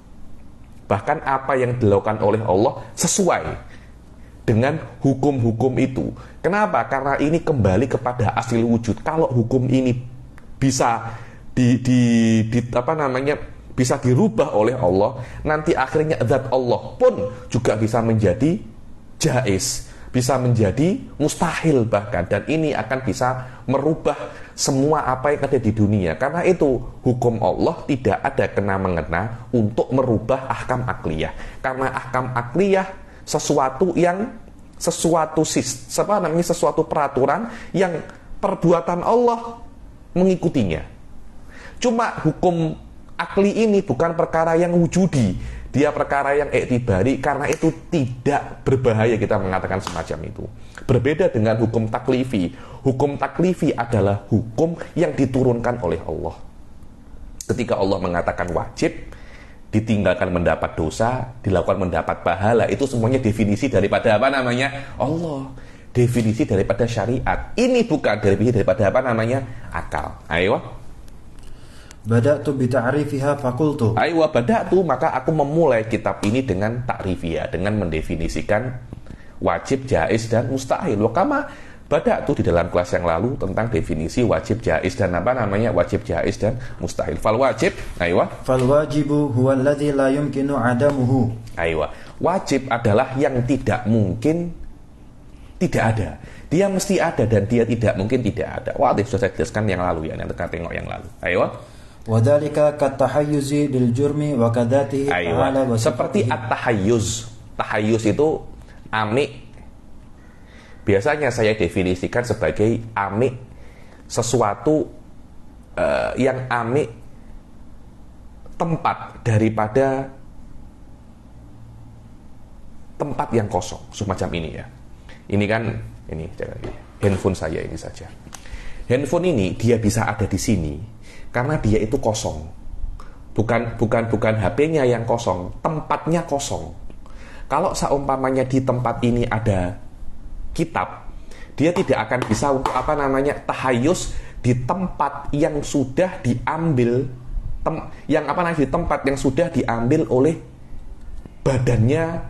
Bahkan apa yang dilakukan oleh Allah sesuai dengan hukum-hukum itu. Kenapa? Karena ini kembali kepada asli wujud. Kalau hukum ini bisa bisa dirubah oleh Allah, nanti akhirnya zat Allah pun juga bisa menjadi jaiz, bisa menjadi mustahil bahkan, dan ini akan bisa merubah semua apa yang ada di dunia. Karena itu hukum Allah tidak ada kena-mengena untuk merubah ahkam akliyah. Karena ahkam akliyah sesuatu peraturan yang perbuatan Allah mengikutinya. Cuma hukum akli ini bukan perkara yang wujudi, dia perkara yang iktibari. Karena itu tidak berbahaya kita mengatakan semacam itu. Berbeda dengan hukum taklifi. Hukum taklifi adalah hukum yang diturunkan oleh Allah. Ketika Allah mengatakan wajib, ditinggalkan mendapat dosa, dilakukan mendapat pahala, itu semuanya definisi daripada Allah. Definisi daripada syariat. Ini bukan definisi daripada akal. Ayo. Bada'tu bi ta'rifiha faqultu. Ayo, bada'tu, maka aku memulai kitab ini dengan ta'rifiha, dengan mendefinisikan wajib, jaiz dan mustahil. Wakama bada'tu di dalam kelas yang lalu tentang definisi wajib, jaiz dan wajib, jaiz dan mustahil. Fal wajib, ayo. Fal wajibu huwa alladhi la yumkinu adamuhu. Ayo. Wajib adalah yang tidak mungkin tidak ada. Dia mesti ada dan dia tidak mungkin tidak ada. Wah, sudah saya jelaskan yang lalu ya, nanti kita tengok yang lalu. Ayo. Wadhalika katahayyuzi lil jurmi wa kadatihi ta'ala wa seperti at-tahayyuz. Tahayyuz itu amik. Biasanya saya definisikan sebagai amik sesuatu yang amik tempat daripada tempat yang kosong, semacam ini ya. Ini kan handphone saya ini saja. Handphone ini dia bisa ada di sini karena dia itu kosong. Bukan HP-nya yang kosong, tempatnya kosong. Kalau seumpamanya di tempat ini ada kitab, dia tidak akan bisa untuk tahayyus di tempat yang sudah diambil di tempat yang sudah diambil oleh badannya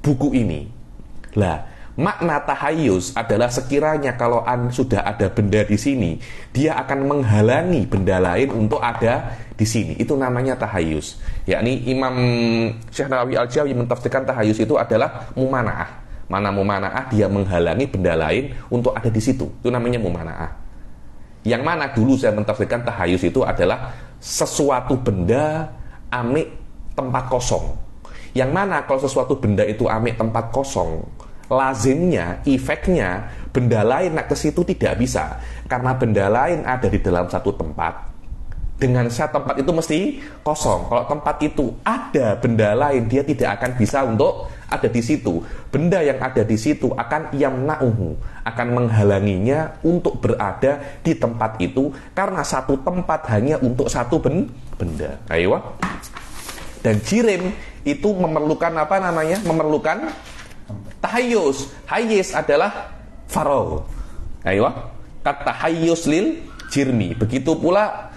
buku ini. Lah, makna tahayyus adalah sekiranya kalau sudah ada benda di sini, dia akan menghalangi benda lain untuk ada di sini. Itu namanya tahayyus. Yakni Imam Syekh Nawawi Al-Jawi mentafsirkan tahayyus itu adalah mumana'ah. Mana mumana'ah, dia menghalangi benda lain untuk ada di situ. Itu namanya mumana'ah. Yang mana dulu saya mentafsirkan tahayyus itu adalah sesuatu benda amik tempat kosong. Yang mana kalau sesuatu benda itu amik tempat kosong, lazimnya, efeknya benda lain nak ke situ tidak bisa. Karena benda lain ada di dalam satu tempat. Dengan tempat itu mesti kosong. Kalau tempat itu ada benda lain, dia tidak akan bisa untuk ada di situ. Benda yang ada di situ akan yamna'uhu, akan menghalanginya untuk berada di tempat itu, karena satu tempat hanya untuk satu benda. Ayo. Dan jirim itu memerlukan memerlukan tahayyus. Hayyiz adalah faragh. Ayo. Kata tahayyus lil jirmi. Begitu pula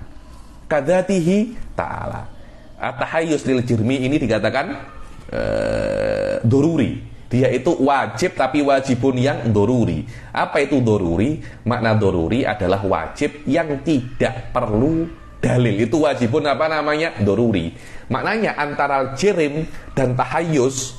kadzatihi ta'ala. Tahayyus lil jirmi ini dikatakan doruri. Dia itu wajib tapi wajibun yang doruri. Apa itu doruri? Makna doruri adalah wajib yang tidak perlu dalil. Itu wajibun apa namanya? Doruri. Maknanya antara jirim dan tahayus,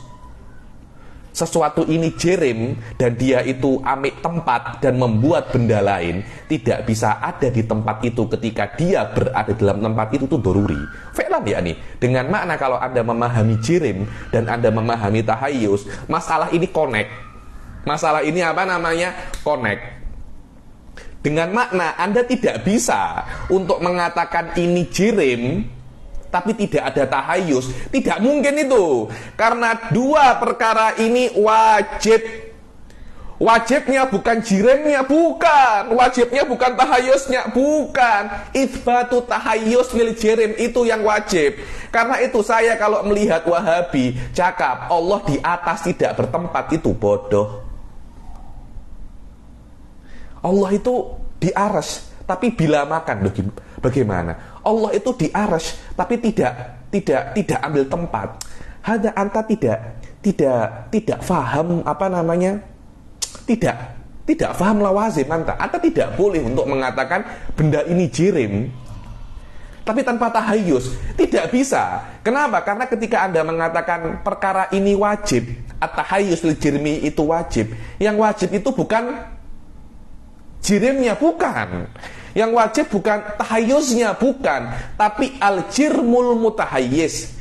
sesuatu ini jirim dan dia itu ambil tempat dan membuat benda lain, tidak bisa ada di tempat itu ketika dia berada dalam tempat itu doruri. Fe'lan ya nih. Dengan makna kalau Anda memahami jirim dan Anda memahami tahayus, masalah ini connect. Masalah ini apa namanya? Connect. Dengan makna Anda tidak bisa untuk mengatakan ini jirim tapi tidak ada tahayus. Tidak mungkin itu. Karena dua perkara ini wajib. Wajibnya bukan jirimnya, bukan. Wajibnya bukan tahayusnya, bukan. Itsbatu tahayus lil jirim, itu yang wajib. Karena itu saya kalau melihat Wahabi cakap Allah di atas tidak bertempat, itu bodoh. Allah itu di arsy, tapi bila makan bagaimana? Allah itu di arsy tapi tidak ambil tempat. Hanya anta tidak faham apa namanya? Tidak faham lawazim anta. Anta tidak boleh untuk mengatakan benda ini jirim tapi tanpa tahayus. Tidak bisa. Kenapa? Karena ketika Anda mengatakan perkara ini wajib, at-tahayus lil jirmi itu wajib. Yang wajib itu bukan jirimnya, bukan. Yang wajib bukan tahayusnya, bukan, tapi al-jirmul mutahayyis.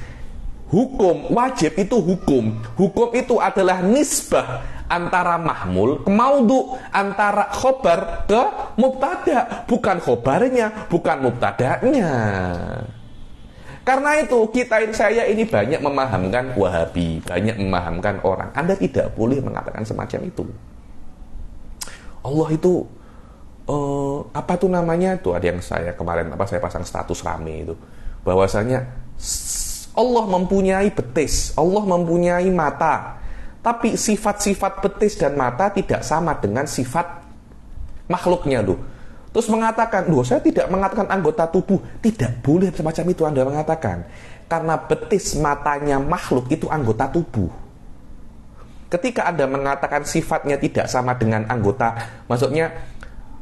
Hukum wajib itu hukum. Hukum itu adalah nisbah antara mahmul ke maudhu, antara khobar ke mubtada, bukan khobarnya, bukan mubtadanya. Karena itu saya ini banyak memahamkan Wahabi, banyak memahamkan orang. Anda tidak boleh mengatakan semacam itu. Allah itu apa tuh namanya tuh, ada yang saya kemarin saya pasang status rame itu, bahwasanya Allah mempunyai betis, Allah mempunyai mata, tapi sifat-sifat betis dan mata tidak sama dengan sifat makhluknya tuh. Terus mengatakan, saya tidak mengatakan anggota tubuh. Tidak boleh semacam itu Anda mengatakan, karena betis matanya makhluk itu anggota tubuh. Ketika Anda mengatakan sifatnya tidak sama dengan anggota, maksudnya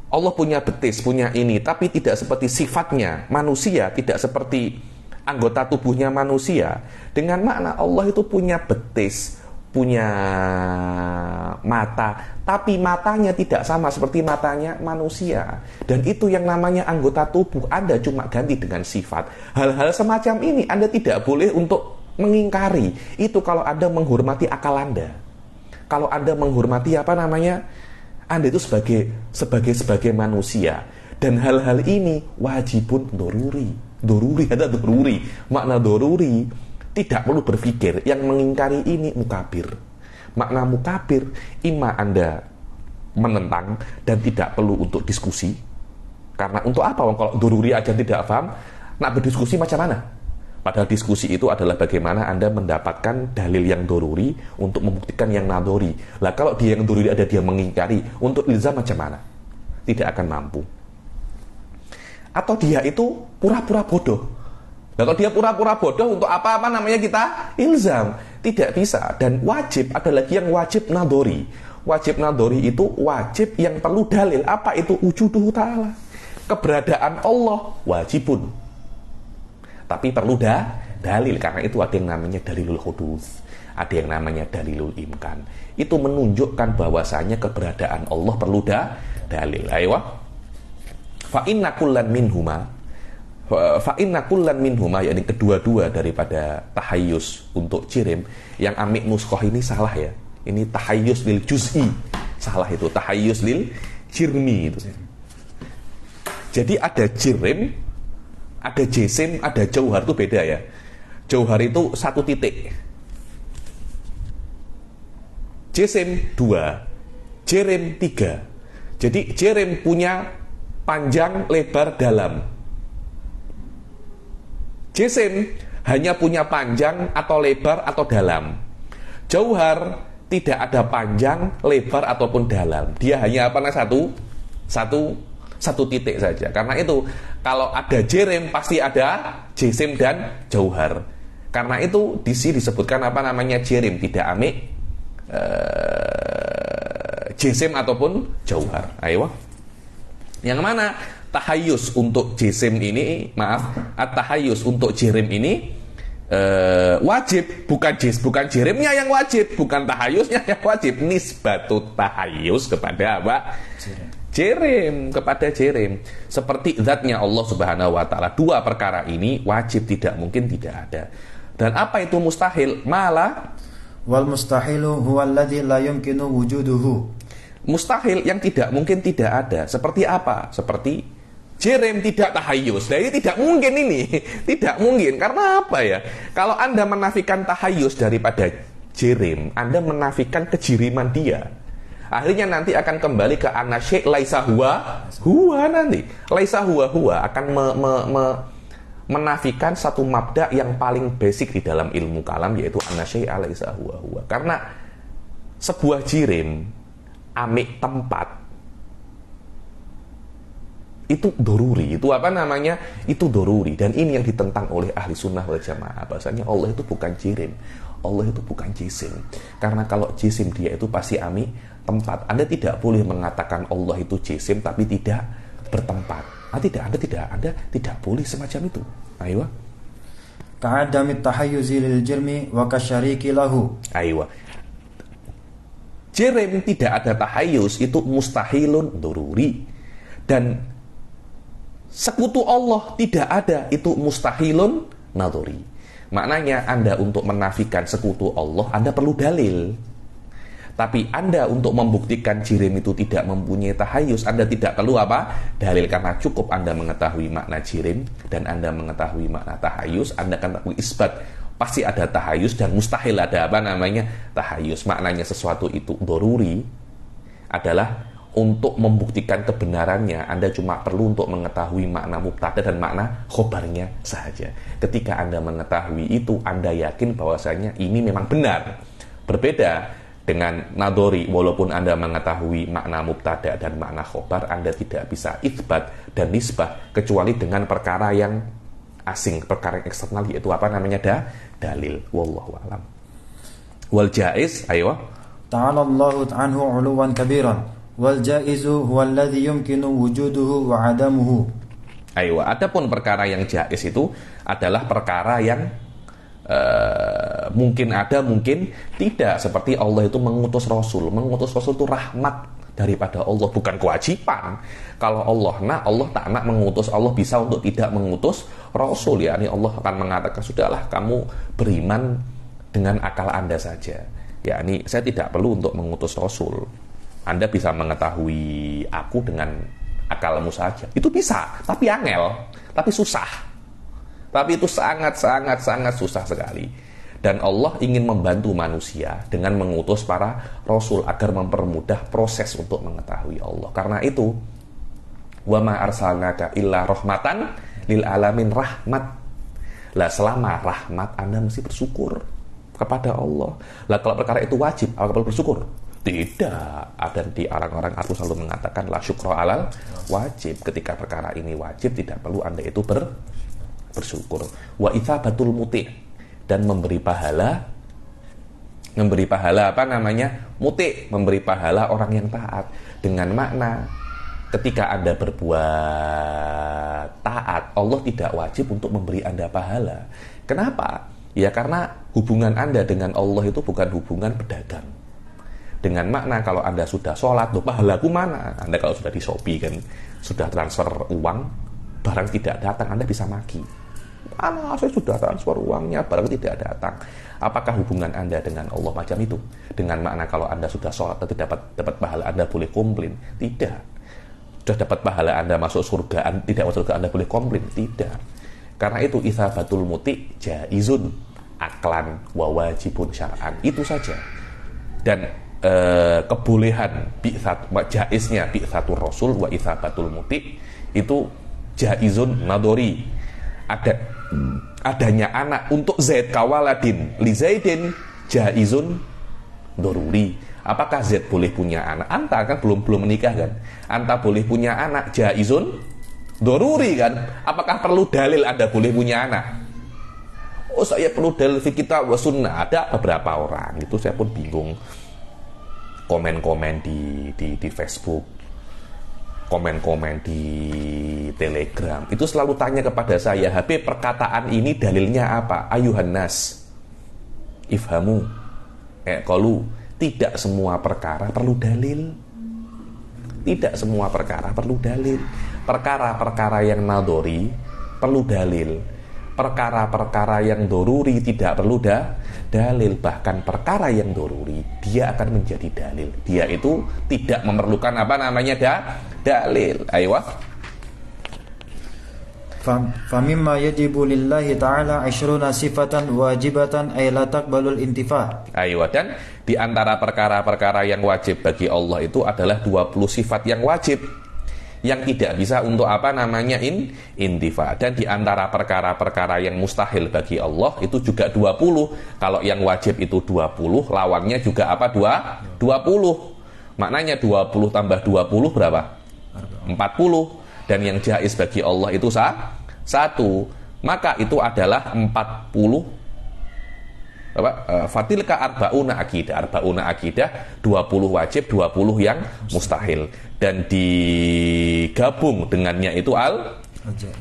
Allah punya betis, punya ini, tapi tidak seperti sifatnya manusia, tidak seperti anggota tubuhnya manusia. Dengan makna Allah itu punya betis, punya mata, tapi matanya tidak sama seperti matanya manusia. Dan itu yang namanya anggota tubuh. Anda cuma ganti dengan sifat. Hal-hal semacam ini Anda tidak boleh untuk mengingkari. Itu kalau Anda menghormati akal Anda. Kalau Anda menghormati Anda itu sebagai manusia. Dan hal-hal ini wajibun doruri. Doruri ada doruri. Makna doruri, tidak perlu berpikir. Yang mengingkari ini mukabir. Makna mukabir, ima Anda menentang dan tidak perlu untuk diskusi. Karena untuk apa? Kalau doruri aja tidak paham, nak berdiskusi macam mana? Padahal diskusi itu adalah bagaimana Anda mendapatkan dalil yang doruri untuk membuktikan yang nadori. Lah kalau dia yang doruri ada dia mengingkari, untuk ilzam macam mana? Tidak akan mampu. Atau dia itu pura-pura bodoh. Nah, kalau dia pura-pura bodoh, untuk apa namanya kita ilzam? Tidak bisa. Dan wajib, ada lagi yang wajib nadori. Wajib nadori itu wajib yang perlu dalil. Apa itu? Wujuduhu ta'ala. Keberadaan Allah wajibun. Tapi perlu dalil. Karena itu ada yang namanya dalilul hudus, ada yang namanya dalilul imkan. Itu menunjukkan bahwasanya keberadaan Allah perlu dalil. Ayo. Fa inna kullan minhuma, yakni kedua-dua daripada tahayus untuk jirim. Yang amik nuskoh ini salah ya. Ini tahayus lil juz'i. Salah itu, tahayus lil jirmi itu. Jadi ada jirim, ada jisim, ada jauhar, itu beda ya. Jauhar itu satu titik. Jisim 2, jirim 3. Jadi jirim punya panjang, lebar, dalam. Jisim hanya punya panjang atau lebar atau dalam. Jauhar tidak ada panjang, lebar ataupun dalam. Dia hanya satu titik saja. Karena itu kalau ada jirim pasti ada jisim dan jauhar. Karena itu di sini disebutkan jirim, tidak amik jisim ataupun jauhar. Ayo. Yang mana tahayyus untuk jisim ini, at-tahayyus untuk jirim ini wajib, bukan jirimnya yang wajib, bukan tahayyusnya yang wajib. Nisbatut tahayyus kepada apa? Jirim, kepada jirim. Seperti zatnya Allah Subhanahu wa taala. Dua perkara ini wajib, tidak mungkin tidak ada. Dan apa itu mustahil? Malah wal mustahilu huwa alladhi la yumkinu wujuduhu. Mustahil yang tidak mungkin tidak ada. Seperti apa? Seperti jirim tidak tahayyus. Nah, ini tidak mungkin ini. Tidak mungkin. Karena apa ya? Kalau Anda menafikan tahayyus daripada jirim, Anda menafikan kejiriman dia. Akhirnya nanti akan kembali ke anasyai laisa huwa nanti. Laisa huwa akan menafikan satu mabda yang paling basic di dalam ilmu kalam, yaitu anasyai laisa huwa. Karena sebuah jirim amik tempat itu doruri, itu apa namanya? Itu doruri. Dan ini yang ditentang oleh ahli sunnah wal jamaah. Bahasanya Allah itu bukan jirim, Allah itu bukan jisim. Karena kalau jisim dia itu pasti amik tempat. Anda tidak boleh mengatakan Allah itu jisim tapi tidak bertempat. Anda tidak boleh semacam itu. Ayo. Ka'adamit tahayyuzi lil jirmi wa kasyariki lahu. Ayo. Jirim tidak ada tahayyus itu mustahilun doruri. Dan sekutu Allah tidak ada itu mustahilun nadori. Maknanya Anda untuk menafikan sekutu Allah Anda perlu dalil. Tapi Anda untuk membuktikan jirim itu tidak mempunyai tahayyus Anda tidak perlu apa? Dalil, karena cukup Anda mengetahui makna jirim dan Anda mengetahui makna tahayyus, Anda akan tahu isbat pasti ada tahayyus dan mustahil ada apa namanya? Tahayyus. Maknanya sesuatu itu doruri adalah untuk membuktikan kebenarannya Anda cuma perlu untuk mengetahui makna mubtada dan makna khobarnya saja. Ketika Anda mengetahui itu, Anda yakin bahwasanya ini memang benar. Berbeda dengan nadori, walaupun Anda mengetahui makna mubtada dan makna khobar, Anda tidak bisa itsbat dan nisbah kecuali dengan perkara yang asing, perkara yang eksternal, yaitu apa namanya? Dalil. Wallahu a'lam. Wal jaiz, ayo. Ta'ala Allahu anhu 'uluwan kabiran. Wal jaizu huwa alladhi yumkinu wujuduhu wa 'adamuhu. Ayo, adapun perkara yang jaiz itu adalah perkara yang mungkin ada, mungkin tidak. Seperti Allah itu mengutus Rasul. Mengutus Rasul itu rahmat daripada Allah, bukan kewajiban. Kalau Allah tak nak mengutus, Allah bisa untuk tidak mengutus Rasul. Ya, ini Allah akan mengatakan, sudahlah kamu beriman dengan akal Anda saja. Ya, ini saya tidak perlu untuk mengutus Rasul. Anda bisa mengetahui aku dengan akalmu saja. Itu bisa, tapi angel, tapi susah. Tapi itu sangat susah sekali. Dan Allah ingin membantu manusia dengan mengutus para rasul agar mempermudah proses untuk mengetahui Allah. Karena itu, wa ma arsalnaka illa rahmatan lil alamin, rahmat. Lah selama rahmat Anda mesti bersyukur kepada Allah. Lah kalau perkara itu wajib, apa perlu bersyukur? Tidak. Ada di orang-orang, aku selalu mengatakan la syukra alal wajib. Ketika perkara ini wajib, tidak perlu Anda itu bersyukur. Wa itsabatul muti', dan memberi pahala apa namanya? Muti', memberi pahala orang yang taat. Dengan makna ketika Anda berbuat taat, Allah tidak wajib untuk memberi Anda pahala. Kenapa? Ya karena hubungan Anda dengan Allah itu bukan hubungan pedagang. Dengan makna kalau Anda sudah sholat, loh pahalaku mana? Anda kalau sudah di Shopee kan, sudah transfer uang, barang tidak datang, Anda bisa maki. Mana saya sudah transfer uangnya, barang tidak datang. Apakah hubungan Anda dengan Allah macam itu? Dengan makna kalau Anda sudah sholat dan tidak dapat pahala, Anda boleh komplain? Tidak. Sudah dapat pahala, Anda masuk surga, tidak masuk surga, Anda boleh komplain? Tidak. Karena itu itsabatul muti jaizun aklan wa wajibun syar'an. Itu saja. Dan kebolehan jaiznya bi'tsatur rasul wa itsabatul muti itu jaizun nadori. Adanya anak untuk Zaid kawaladin li Zaidin jaizun doruri. Apakah Zaid boleh punya anak? Anta kan belum menikah kan? Anta boleh punya anak jaizun doruri kan? Apakah perlu dalil Anda boleh punya anak? Oh, saya perlu dalil fi kitab wa sunnah. Ada beberapa orang itu saya pun bingung. komen-komen di Facebook, komen-komen di Telegram, itu selalu tanya kepada saya, Habib, perkataan ini dalilnya apa? Ayuhan nas, ifhamu, qalu, tidak semua perkara perlu dalil. Tidak semua perkara perlu dalil. Perkara-perkara yang nadori perlu dalil. Perkara-perkara yang doruri tidak perlu dalil. Bahkan perkara yang doruri dia akan menjadi dalil. Dia itu tidak memerlukan dalil. Ayo. Famimma yajibu lillahi ta'ala 20 sifatan wajibatan ay la taqbalul intifa. Ayo, dan di antara perkara-perkara yang wajib bagi Allah itu adalah 20 sifat yang wajib yang tidak bisa untuk intifa. Dan di antara perkara-perkara yang mustahil bagi Allah itu juga 20. Kalau yang wajib itu 20, lawannya juga 20. Maknanya 20 tambah 20 berapa? 40. Dan yang jaiz bagi Allah itu 1. Maka itu adalah 40. Fatilka arba'una akidah 20 wajib, 20 yang mustahil, dan digabung dengannya itu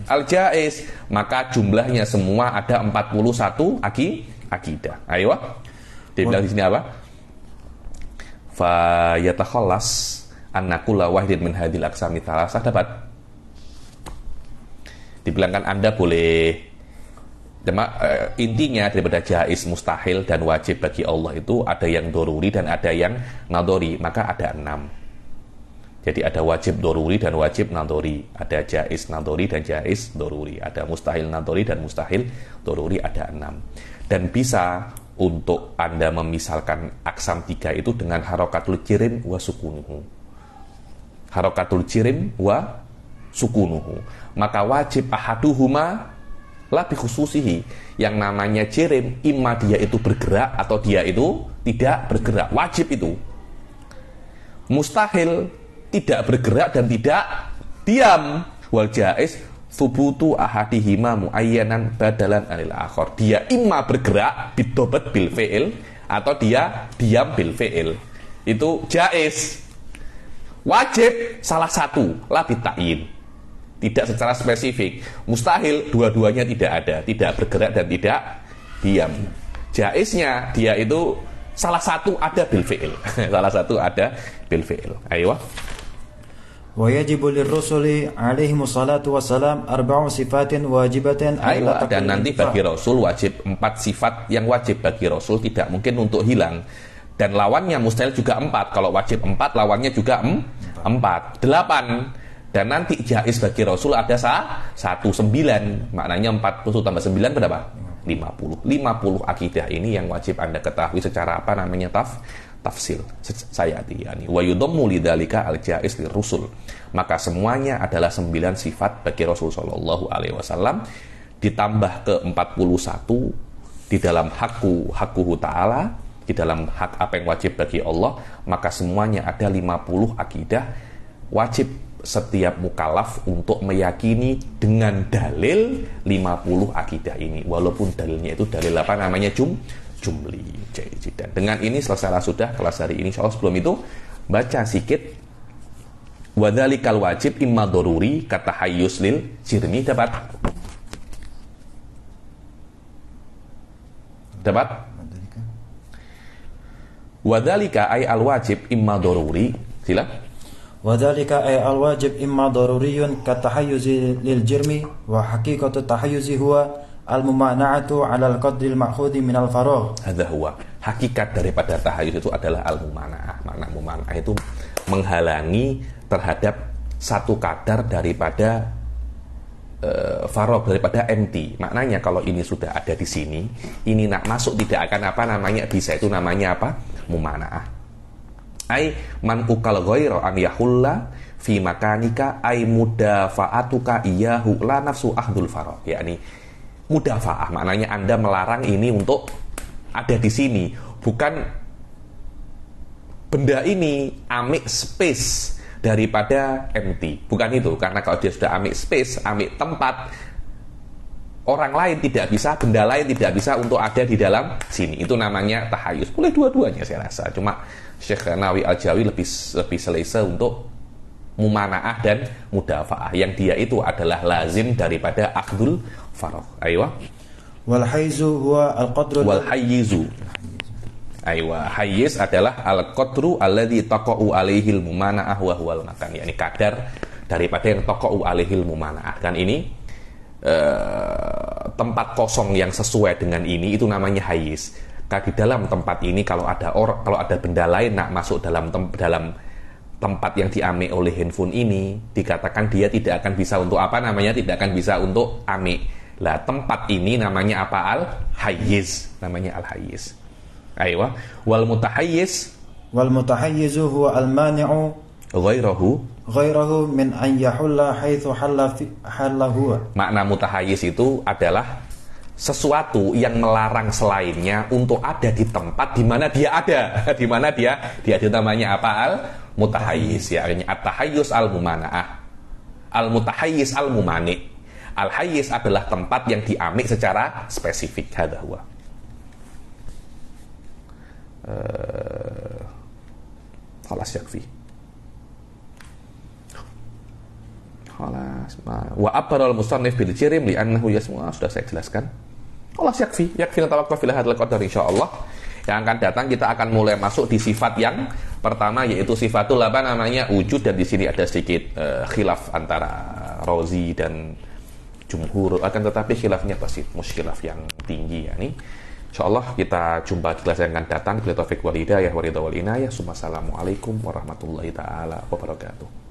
al-jaiz, maka jumlahnya semua ada 41 akidah. Ayo, dibilang di sini apa? Fa yatakhallas anna kulla wahidin min hadhil aqsami thalathah. Dapat dibilangkan Anda boleh intinya daripada jaiz, mustahil, dan wajib bagi Allah itu ada yang doruri dan ada yang nadori, maka ada 6. Jadi ada wajib doruri dan wajib nadori, ada jaiz nadori dan jaiz doruri, ada mustahil nadori dan mustahil doruri, ada 6. Dan bisa untuk Anda memisalkan aksam 3 itu dengan harokatul jirim wa sukunuhu. Harokatul jirim wa sukunuhu. Maka wajib ahaduhuma lebih khususihi, yang namanya jirim, imma dia itu bergerak atau dia itu tidak bergerak. Wajib itu. Mustahil tidak bergerak dan tidak diam. Wal jaiz thubutu ahadihima muayyanan badalan anil akhar. Dia imma bergerak bidobat bil fi'il atau dia diam bil fi'il. Itu jaiz. Wajib salah satu, la bitain. Tidak secara spesifik. Mustahil dua-duanya tidak ada, tidak bergerak dan tidak diam. Jaiznya dia itu salah satu ada bil fi'il. Salah satu ada bil fi'il. Ayo. Wa yajibu lirrusuli alaihi wassalatu wassalam 4 sifatin wajibatin. Ayo, dan nanti bagi Rasul wajib 4 sifat yang wajib bagi Rasul, tidak mungkin untuk hilang. Dan lawannya mustahil juga 4. Kalau wajib 4, lawannya juga 4. 8. Dan nanti jaiz bagi Rasul ada 1, 9. Maknanya 40 tambah 9 berapa? 50. 50 akidah ini yang wajib Anda ketahui secara tafsil. Saya yani wa yudammu lidzalika al-jaiz lirusul. Maka semuanya adalah 9 sifat bagi Rasul sallallahu alaihi wasallam ditambah ke 41 di dalam hakku ta'ala, di dalam hak apa yang wajib bagi Allah, maka semuanya ada 50 akidah wajib setiap mukallaf untuk meyakini dengan dalil 50 akidah ini, walaupun dalilnya itu dalil apa namanya jumli. Dan dengan ini selesailah sudah kelas hari ini. Insyaallah sebelum itu baca sedikit wadzalikal wajib imma doruri kata hayyus lil jirmi. dapat wadzalika ay al wajib imma doruri. Sila. Wadzalika ay al-wajib imma daruriyun katahayyuzi lil jirmi wa haqiqatu tahayyuzi huwa al-mumana'atu 'ala al-qadri al-ma'khudhi min al-faragh. Hadza huwa. Hakikat daripada tahayyuz itu adalah al-mumana'ah. Makna mumana'ah itu menghalangi terhadap satu kadar daripada faragh, daripada empty. Maknanya kalau ini sudah ada di sini, ini nak masuk tidak akan apa namanya bisa, itu namanya apa? Mumana'ah. Ai man ukal ghaira an yahulla fi makanika ai mudafa'atuka iyahu la nafsu ahdul faragh. Yakni mudafa'ah maknanya Anda melarang ini untuk ada di sini, bukan benda ini ambil space daripada empty. Bukan itu, karena kalau dia sudah ambil space, ambil tempat, orang lain tidak bisa, benda lain tidak bisa untuk ada di dalam sini. Itu namanya tahayus. Boleh dua-duanya saya rasa. Cuma Syekh Nawawi Al-Jawi lebih selesa untuk mumana'ah dan mudafa'ah, yang dia itu adalah lazim daripada akhdul farad. Aywa. Wal haizu huwa al-qadru Wal hayyizu. Aywa, hayyiz adalah al-qadru alladzi taqa'u alaihil mumana'ah wa huwal makan, yakni kadar daripada yang taqa'u alaihil mumana'ah. Dan ini tempat kosong yang sesuai dengan ini itu namanya hayyiz. Di dalam tempat ini kalau ada benda lain nak masuk dalam tempat yang diambil oleh handphone ini, dikatakan dia tidak akan bisa untuk apa namanya, tidak akan bisa untuk ambil. Lah tempat ini namanya apa? Al-hayyiz, namanya al-hayyiz. Aywa, wal mutahayyizu huwa al-mani'u ghairahu min an yahulla haitsu halla huwa. Makna mutahayyiz itu adalah sesuatu yang melarang selainnya untuk ada di tempat di mana dia ada. Di mana dia ada, namanya apa? Al-mutahayyiz, ya, artinya at-tahayyuz al-mumana'ah. Al-mutahayyiz al-mumani'. Al-hayyiz adalah tempat yang diambil secara spesifik. Hadza huwa. Khalas yakfi. Khalas. Wa abtarul musannif bil jirim li annahu yasmu'a, sudah saya jelaskan. Khalas yakfi natawaqqaf ila hadzal qadar insyaallah. Yang akan datang kita akan mulai masuk di sifat yang pertama, yaitu sifatul apa namanya, wujud, dan di sini ada sedikit khilaf antara Razi dan jumhur, akan tetapi khilafnya pasti muskilaf yang tinggi, yakni insyaallah kita jumpa di kelas yang akan datang. Bila taufik wal hidayah wa ridha wal inayah. Assalamualaikum warahmatullahi taala wabarakatuh.